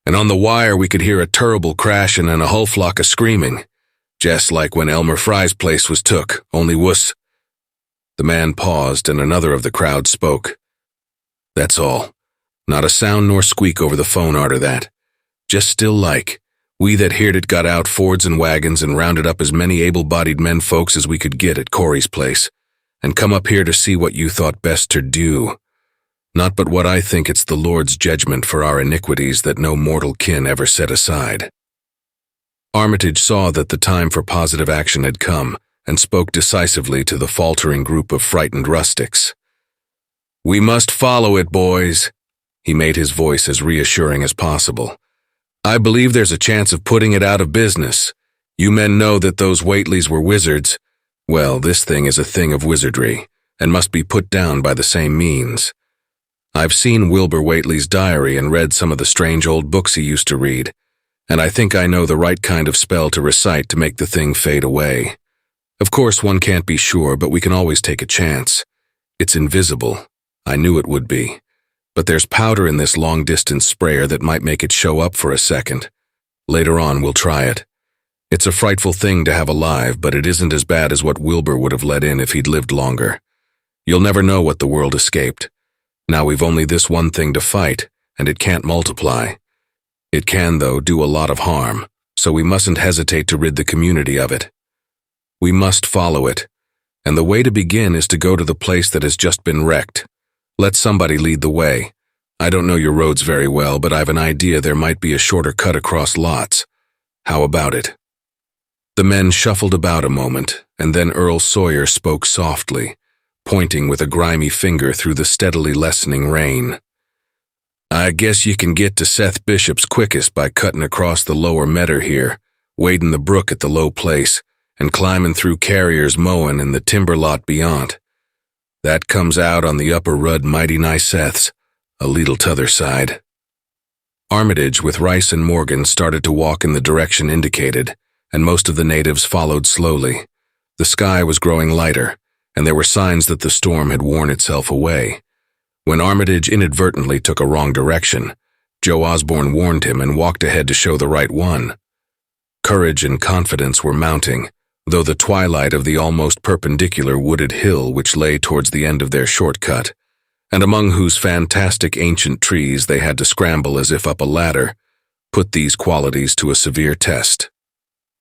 And on the wire we could hear a turrible crashin' and a hull flock a-screaming, just like when Elmer Fry's place was took, only wuss. The man paused, and another of the crowd spoke. "That's all. Not a sound nor squeak over the phone arter that. Just still like. We that heard it got out Fords and wagons and rounded up as many able-bodied men folks as we could get at Corey's place, and come up here to see what you thought best to do. Not but what I think it's the Lord's judgment for our iniquities that no mortal kin ever set aside." Armitage saw that the time for positive action had come, and spoke decisively to the faltering group of frightened rustics. "We must follow it, boys." He made his voice as reassuring as possible. "I believe there's a chance of putting it out of business. You men know that those Whateleys were wizards. Well, this thing is a thing of wizardry, and must be put down by the same means. I've seen Wilbur Whately's diary and read some of the strange old books he used to read, and I think I know the right kind of spell to recite to make the thing fade away. Of course, one can't be sure, but we can always take a chance. It's invisible. I knew it would be. But there's powder in this long-distance sprayer that might make it show up for a second. Later on, we'll try it. It's a frightful thing to have alive, but it isn't as bad as what Wilbur would have let in if he'd lived longer. You'll never know what the world escaped. Now we've only this one thing to fight, and it can't multiply. It can, though, do a lot of harm, so we mustn't hesitate to rid the community of it. We must follow it, and the way to begin is to go to the place that has just been wrecked. Let somebody lead the way. I don't know your roads very well, but I've an idea there might be a shorter cut across lots. How about it?" The men shuffled about a moment, and then Earl Sawyer spoke softly, pointing with a grimy finger through the steadily lessening rain. "I guess you can get to Seth Bishop's quickest by cutting across the lower meadow here, wading the brook at the low place, and climbing through Carrier's mowing in the timber lot beyond. That comes out on the upper Rudd mighty nigh Seth's, a leetle t'other side." Armitage with Rice and Morgan started to walk in the direction indicated, and most of the natives followed slowly. The sky was growing lighter, and there were signs that the storm had worn itself away. When Armitage inadvertently took a wrong direction, Joe Osborne warned him and walked ahead to show the right one. Courage and confidence were mounting, though the twilight of the almost perpendicular wooded hill which lay towards the end of their shortcut, and among whose fantastic ancient trees they had to scramble as if up a ladder, put these qualities to a severe test.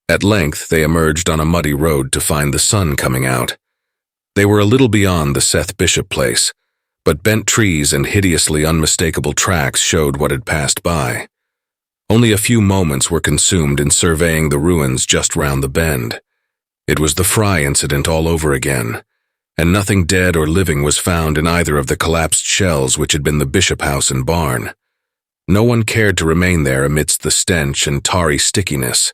At length they emerged on a muddy road to find the sun coming out. They were a little beyond the Seth Bishop place, but bent trees and hideously unmistakable tracks showed what had passed by. Only a few moments were consumed in surveying the ruins just round the bend. It was the Fry incident all over again, and nothing dead or living was found in either of the collapsed shells which had been the Bishop house and barn. No one cared to remain there amidst the stench and tarry stickiness,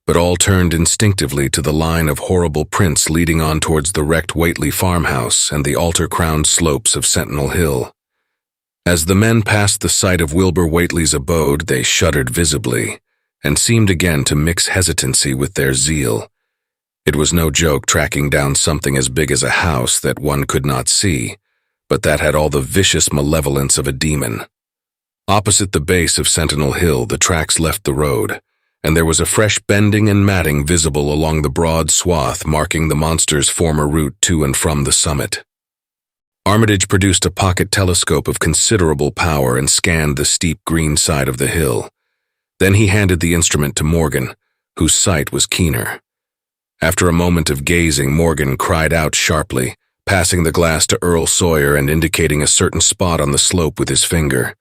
but all turned instinctively to the line of horrible prints leading on towards the wrecked Whately farmhouse and the altar-crowned slopes of Sentinel Hill. As the men passed the site of Wilbur Whately's abode, they shuddered visibly, and seemed again to mix hesitancy with their zeal. It was no joke tracking down something as big as a house that one could not see, but that had all the vicious malevolence of a demon. Opposite the base of Sentinel Hill, the tracks left the road, and there was a fresh bending and matting visible along the broad swath marking the monster's former route to and from the summit. Armitage produced a pocket telescope of considerable power and scanned the steep green side of the hill. Then he handed the instrument to Morgan, whose sight was keener. After a moment of gazing, Morgan cried out sharply, passing the glass to Earl Sawyer and indicating a certain spot on the slope with his finger.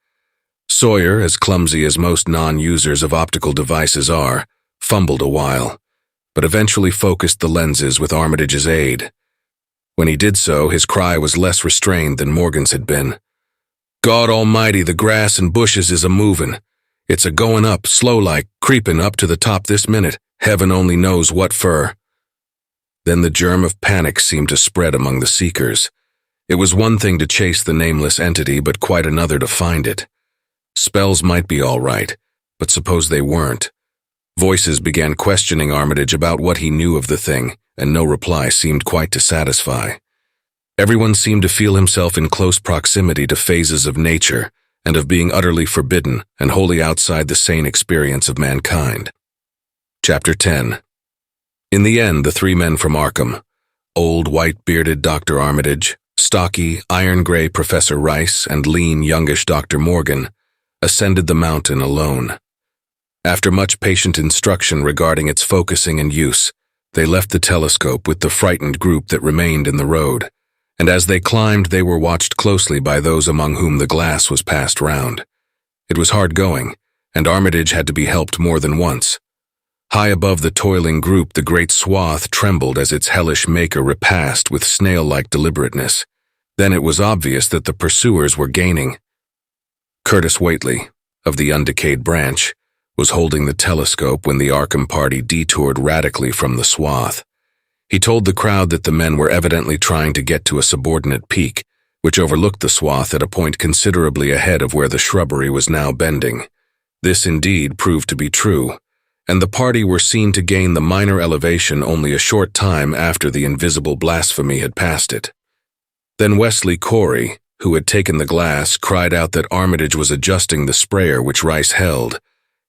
Sawyer, as clumsy as most non-users of optical devices are, fumbled a while, but eventually focused the lenses with Armitage's aid. When he did so, his cry was less restrained than Morgan's had been. "God almighty, the grass and bushes is a-movin'. It's a-goin' up, slow-like, creepin' up to the top this minute, heaven only knows what fur." Then the germ of panic seemed to spread among the seekers. It was one thing to chase the nameless entity, but quite another to find it. Spells might be all right, but suppose they weren't. Voices began questioning Armitage about what he knew of the thing, and no reply seemed quite to satisfy. Everyone seemed to feel himself in close proximity to phases of nature and of being utterly forbidden and wholly outside the sane experience of mankind. Chapter 10. In the end, the three men from Arkham, old white-bearded Dr. Armitage, stocky, iron-gray Professor Rice, and lean, youngish Dr. Morgan, ascended the mountain alone. After much patient instruction regarding its focusing and use, they left the telescope with the frightened group that remained in the road, and as they climbed they were watched closely by those among whom the glass was passed round. It was hard going, and Armitage had to be helped more than once. High above the toiling group, the great swath trembled as its hellish maker repassed with snail-like deliberateness, Then it was obvious that the pursuers were gaining. Curtis Waitley, of the undecayed branch, was holding the telescope when the Arkham party detoured radically from the swath. He told the crowd that the men were evidently trying to get to a subordinate peak, which overlooked the swath at a point considerably ahead of where the shrubbery was now bending. This indeed proved to be true, and the party were seen to gain the minor elevation only a short time after the invisible blasphemy had passed it. Then Wesley Corey, who had taken the glass, cried out that Armitage was adjusting the sprayer which Rice held,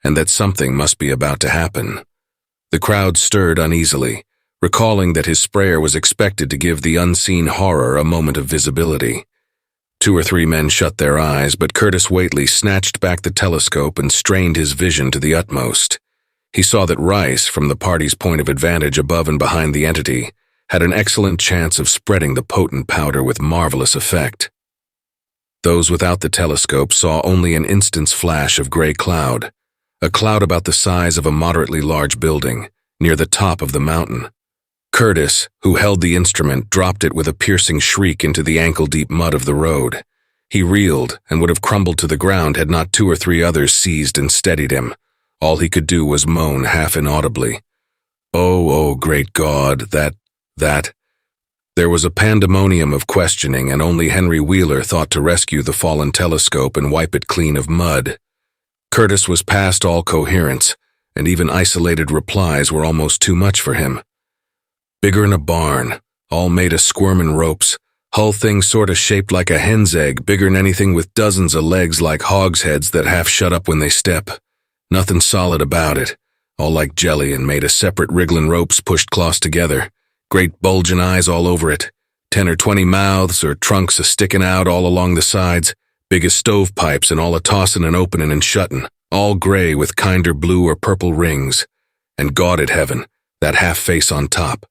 and that something must be about to happen. The crowd stirred uneasily, recalling that his sprayer was expected to give the unseen horror a moment of visibility. 2 or 3 men shut their eyes, but Curtis Waitley snatched back the telescope and strained his vision to the utmost. He saw that Rice, from the party's point of advantage above and behind the entity, had an excellent chance of spreading the potent powder with marvelous effect. Those without the telescope saw only an instant's flash of gray cloud, a cloud about the size of a moderately large building, near the top of the mountain. Curtis, who held the instrument, dropped it with a piercing shriek into the ankle-deep mud of the road. He reeled and would have crumbled to the ground had not 2 or 3 others seized and steadied him. All he could do was moan half inaudibly. Oh, great God, that. There was a pandemonium of questioning, and only Henry Wheeler thought to rescue the fallen telescope and wipe it clean of mud. Curtis was past all coherence, and even isolated replies were almost too much for him. Bigger'n a barn, all made of squirmin' ropes, hull thing sorta shaped like a hen's egg, bigger'n anything with dozens of legs like hogsheads that half shut up when they step. Nothing solid about it, all like jelly and made of separate wrigglin' ropes pushed close together. Great bulgin' eyes all over it, 10 or 20 mouths or trunks a-stickin' out all along the sides, big as stovepipes and all a-tossin' and openin' and shuttin', all gray with kinder blue or purple rings. And gauded heaven, that half-face on top.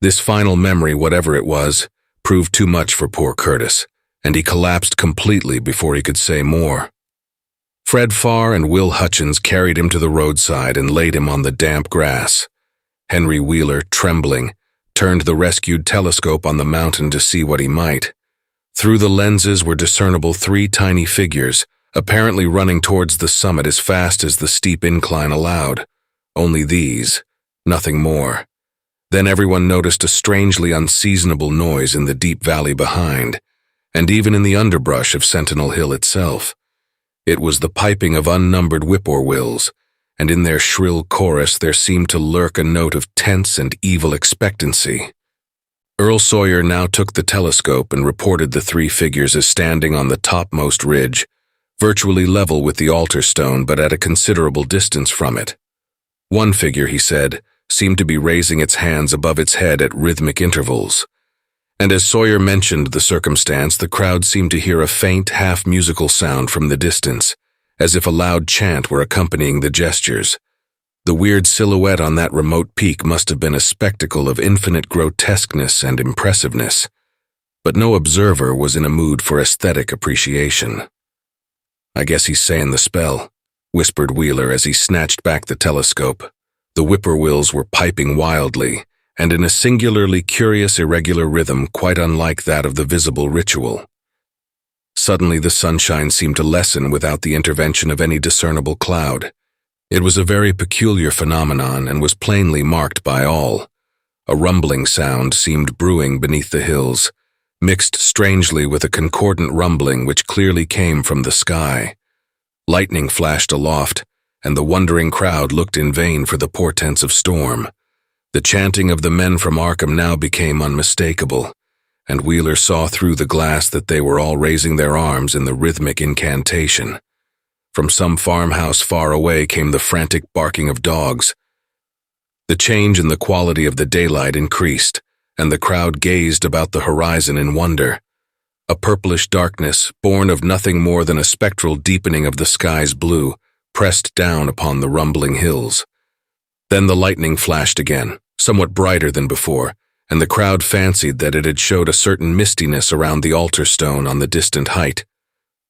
This final memory, whatever it was, proved too much for poor Curtis, and he collapsed completely before he could say more. Fred Farr and Will Hutchins carried him to the roadside and laid him on the damp grass. Henry Wheeler, trembling, turned the rescued telescope on the mountain to see what he might. Through the lenses were discernible 3 tiny figures, apparently running towards the summit as fast as the steep incline allowed. Only these, nothing more. Then everyone noticed a strangely unseasonable noise in the deep valley behind, and even in the underbrush of Sentinel Hill itself. It was the piping of unnumbered whippoorwills, and in their shrill chorus there seemed to lurk a note of tense and evil expectancy. Earl Sawyer now took the telescope and reported the 3 figures as standing on the topmost ridge, virtually level with the altar stone but at a considerable distance from it. One figure, he said, seemed to be raising its hands above its head at rhythmic intervals. And as Sawyer mentioned the circumstance, the crowd seemed to hear a faint, half-musical sound from the distance, as if a loud chant were accompanying the gestures. The weird silhouette on that remote peak must have been a spectacle of infinite grotesqueness and impressiveness, but no observer was in a mood for aesthetic appreciation. "I guess he's saying the spell," whispered Wheeler as he snatched back the telescope. The whippoorwills were piping wildly, and in a singularly curious irregular rhythm quite unlike that of the visible ritual. Suddenly the sunshine seemed to lessen without the intervention of any discernible cloud. It was a very peculiar phenomenon and was plainly marked by all. A rumbling sound seemed brewing beneath the hills, mixed strangely with a concordant rumbling which clearly came from the sky. Lightning flashed aloft, and the wondering crowd looked in vain for the portents of storm. The chanting of the men from Arkham now became unmistakable, and Wheeler saw through the glass that they were all raising their arms in the rhythmic incantation. From some farmhouse far away came the frantic barking of dogs. The change in the quality of the daylight increased, and the crowd gazed about the horizon in wonder. A purplish darkness, born of nothing more than a spectral deepening of the sky's blue, pressed down upon the rumbling hills. Then the lightning flashed again, somewhat brighter than before, and the crowd fancied that it had showed a certain mistiness around the altar stone on the distant height.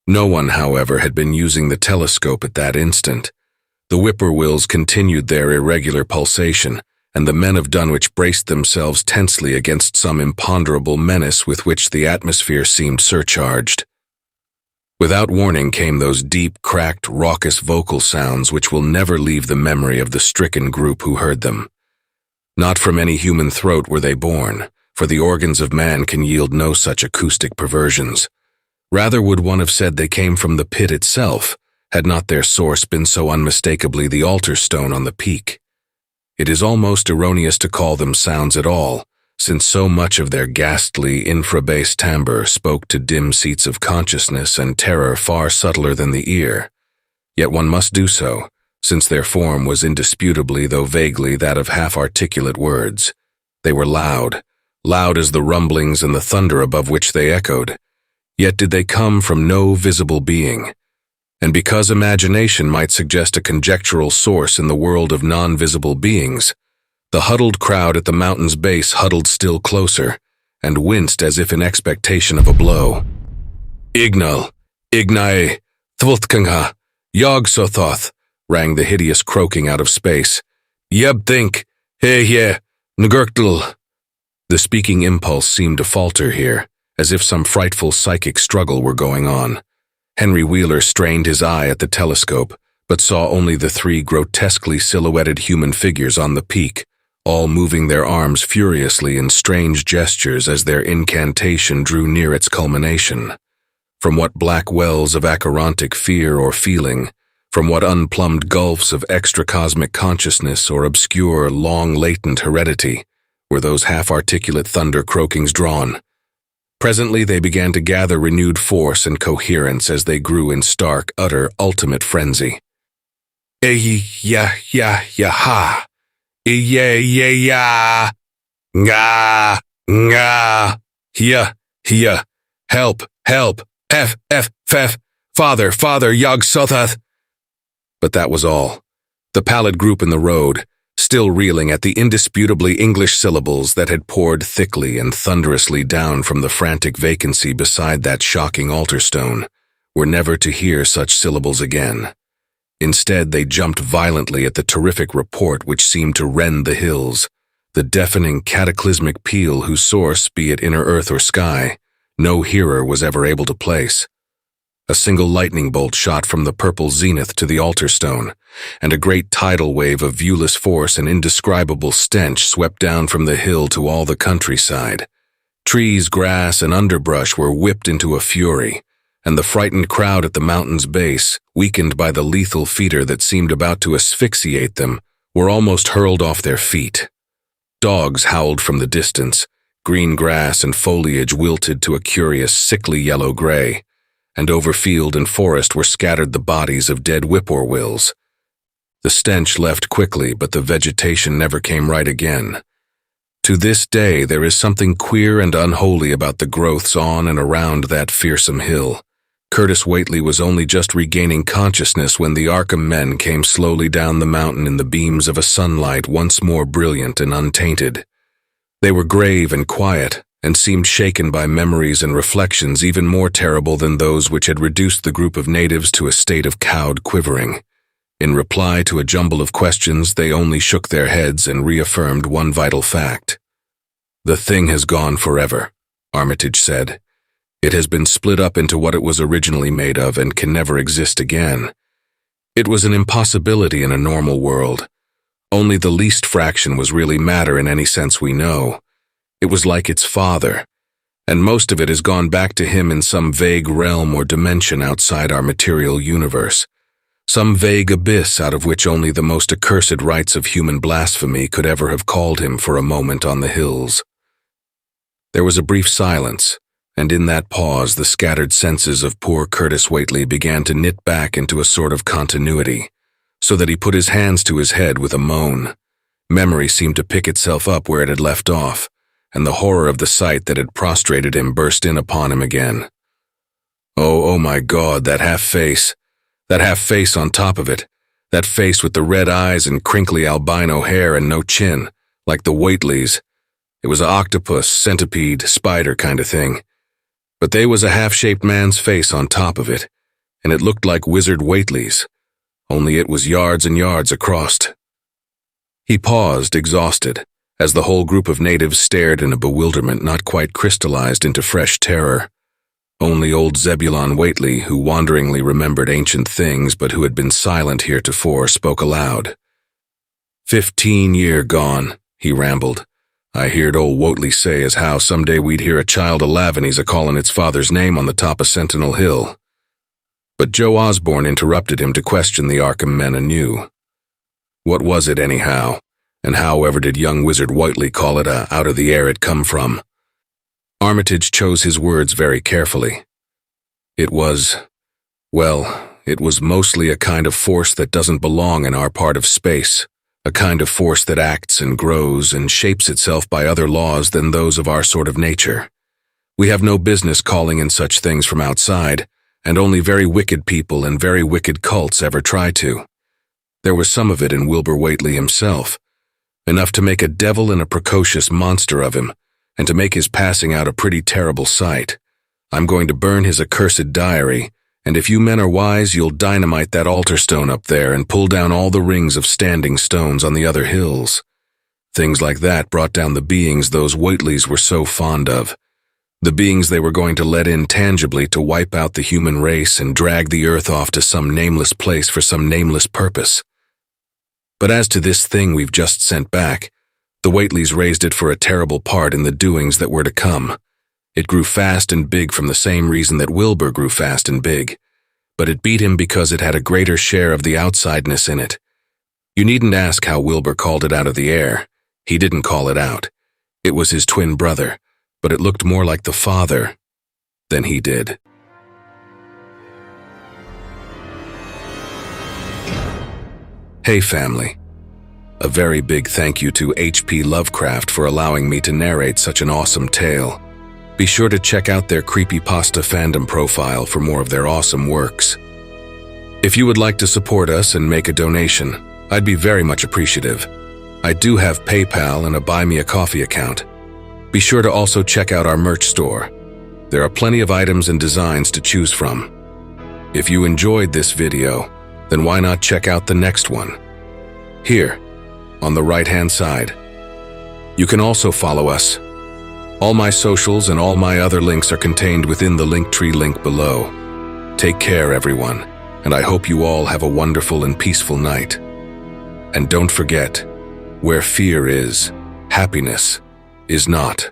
No one, however, had been using the telescope at that instant. The whippoorwills continued their irregular pulsation, and the men of Dunwich braced themselves tensely against some imponderable menace with which the atmosphere seemed surcharged. Without warning came those deep, cracked, raucous vocal sounds which will never leave the memory of the stricken group who heard them. Not from any human throat were they born, for the organs of man can yield no such acoustic perversions. Rather would one have said they came from the pit itself, had not their source been so unmistakably the altar stone on the peak. It is almost erroneous to call them sounds at all, since so much of their ghastly infrabass timbre spoke to dim seats of consciousness and terror far subtler than the ear. Yet one must do so, since their form was indisputably, though vaguely, that of half-articulate words. They were loud, loud as the rumblings and the thunder above which they echoed. Yet did they come from no visible being. And because imagination might suggest a conjectural source in the world of non-visible beings, the huddled crowd at the mountain's base huddled still closer, and winced as if in expectation of a blow. Ignal, ignae, thvultkanga, yog-sothoth, rang the hideous croaking out of space. Yeb think, he, ngurktl. The speaking impulse seemed to falter here, as if some frightful psychic struggle were going on. Henry Wheeler strained his eye at the telescope, but saw only the three grotesquely silhouetted human figures on the peak, all moving their arms furiously in strange gestures as their incantation drew near its culmination. From what black wells of acherontic fear or feeling, from what unplumbed gulfs of extracosmic consciousness or obscure, long-latent heredity, were those half-articulate thunder croakings drawn? Presently they began to gather renewed force and coherence as they grew in stark, utter, ultimate frenzy. Ha. Ya. Nga. Nga. Hia. Help. F. Father, Yog Sothoth. But that was all. The pallid group in the road, still reeling at the indisputably English syllables that had poured thickly and thunderously down from the frantic vacancy beside that shocking altar stone, were never to hear such syllables again. Instead, they jumped violently at the terrific report which seemed to rend the hills, the deafening cataclysmic peal whose source, be it inner earth or sky, no hearer was ever able to place. A single lightning bolt shot from the purple zenith to the altar stone, and a great tidal wave of viewless force and indescribable stench swept down from the hill to all the countryside. Trees, grass, and underbrush were whipped into a fury, and the frightened crowd at the mountain's base, weakened by the lethal fetor that seemed about to asphyxiate them, were almost hurled off their feet. Dogs howled from the distance, green grass and foliage wilted to a curious, sickly yellow-gray, and over field and forest were scattered the bodies of dead whippoorwills. The stench left quickly, but the vegetation never came right again. To this day there is something queer and unholy about the growths on and around that fearsome hill. Curtis Whately was only just regaining consciousness when the Arkham men came slowly down the mountain in the beams of a sunlight once more brilliant and untainted. They were grave and quiet, and seemed shaken by memories and reflections even more terrible than those which had reduced the group of natives to a state of cowed quivering. In reply to a jumble of questions, they only shook their heads and reaffirmed one vital fact. "The thing has gone forever," Armitage said. "It has been split up into what it was originally made of and can never exist again. It was an impossibility in a normal world. Only the least fraction was really matter in any sense we know. It was like its father, and most of it has gone back to him in some vague realm or dimension outside our material universe, some vague abyss out of which only the most accursed rites of human blasphemy could ever have called him for a moment on the hills." There was a brief silence, and in that pause the scattered senses of poor Curtis Whately began to knit back into a sort of continuity, so that he put his hands to his head with a moan. Memory seemed to pick itself up where it had left off, and the horror of the sight that had prostrated him burst in upon him again. Oh my God, that half-face on top of it, that face with the red eyes and crinkly albino hair and no chin, like the Whateleys. It was a octopus, centipede, spider kind of thing. But they was a half-shaped man's face on top of it, and it looked like Wizard Whately's, only it was yards and yards across. He paused, exhausted, as the whole group of natives stared in a bewilderment not quite crystallized into fresh terror. Only old Zebulon Whately, who wanderingly remembered ancient things but who had been silent heretofore, spoke aloud. 15 year gone, he rambled. I heard old Whately say as how someday we'd hear a child of Lavinies a-callin' its father's name on the top of Sentinel Hill. But Joe Osborne interrupted him to question the Arkham men anew. What was it anyhow, and however did young Wizard Whately call it out of the air it come from? Armitage chose his words very carefully. It was mostly a kind of force that doesn't belong in our part of space, a kind of force that acts and grows and shapes itself by other laws than those of our sort of nature. We have no business calling in such things from outside, and only very wicked people and very wicked cults ever try to. There was some of it in Wilbur Whately himself, enough to make a devil and a precocious monster of him, and to make his passing out a pretty terrible sight. I'm going to burn his accursed diary, and if you men are wise, you'll dynamite that altar stone up there and pull down all the rings of standing stones on the other hills. Things like that brought down the beings those Whateleys were so fond of, the beings they were going to let in tangibly to wipe out the human race and drag the earth off to some nameless place for some nameless purpose. But as to this thing we've just sent back, the Whateleys raised it for a terrible part in the doings that were to come. It grew fast and big from the same reason that Wilbur grew fast and big, but it beat him because it had a greater share of the outsideness in it. You needn't ask how Wilbur called it out of the air. He didn't call it out. It was his twin brother, but it looked more like the father than he did. Hey family. A very big thank you to H.P. Lovecraft for allowing me to narrate such an awesome tale. Be sure to check out their Creepypasta fandom profile for more of their awesome works. If you would like to support us and make a donation, I'd be very much appreciative. I do have PayPal and a Buy Me a Coffee account. Be sure to also check out our merch store. There are plenty of items and designs to choose from. If you enjoyed this video, then why not check out the next one? Here, on the right-hand side. You can also follow us. All my socials and all my other links are contained within the Linktree link below. Take care, everyone, and I hope you all have a wonderful and peaceful night. And don't forget, where fear is, happiness is not.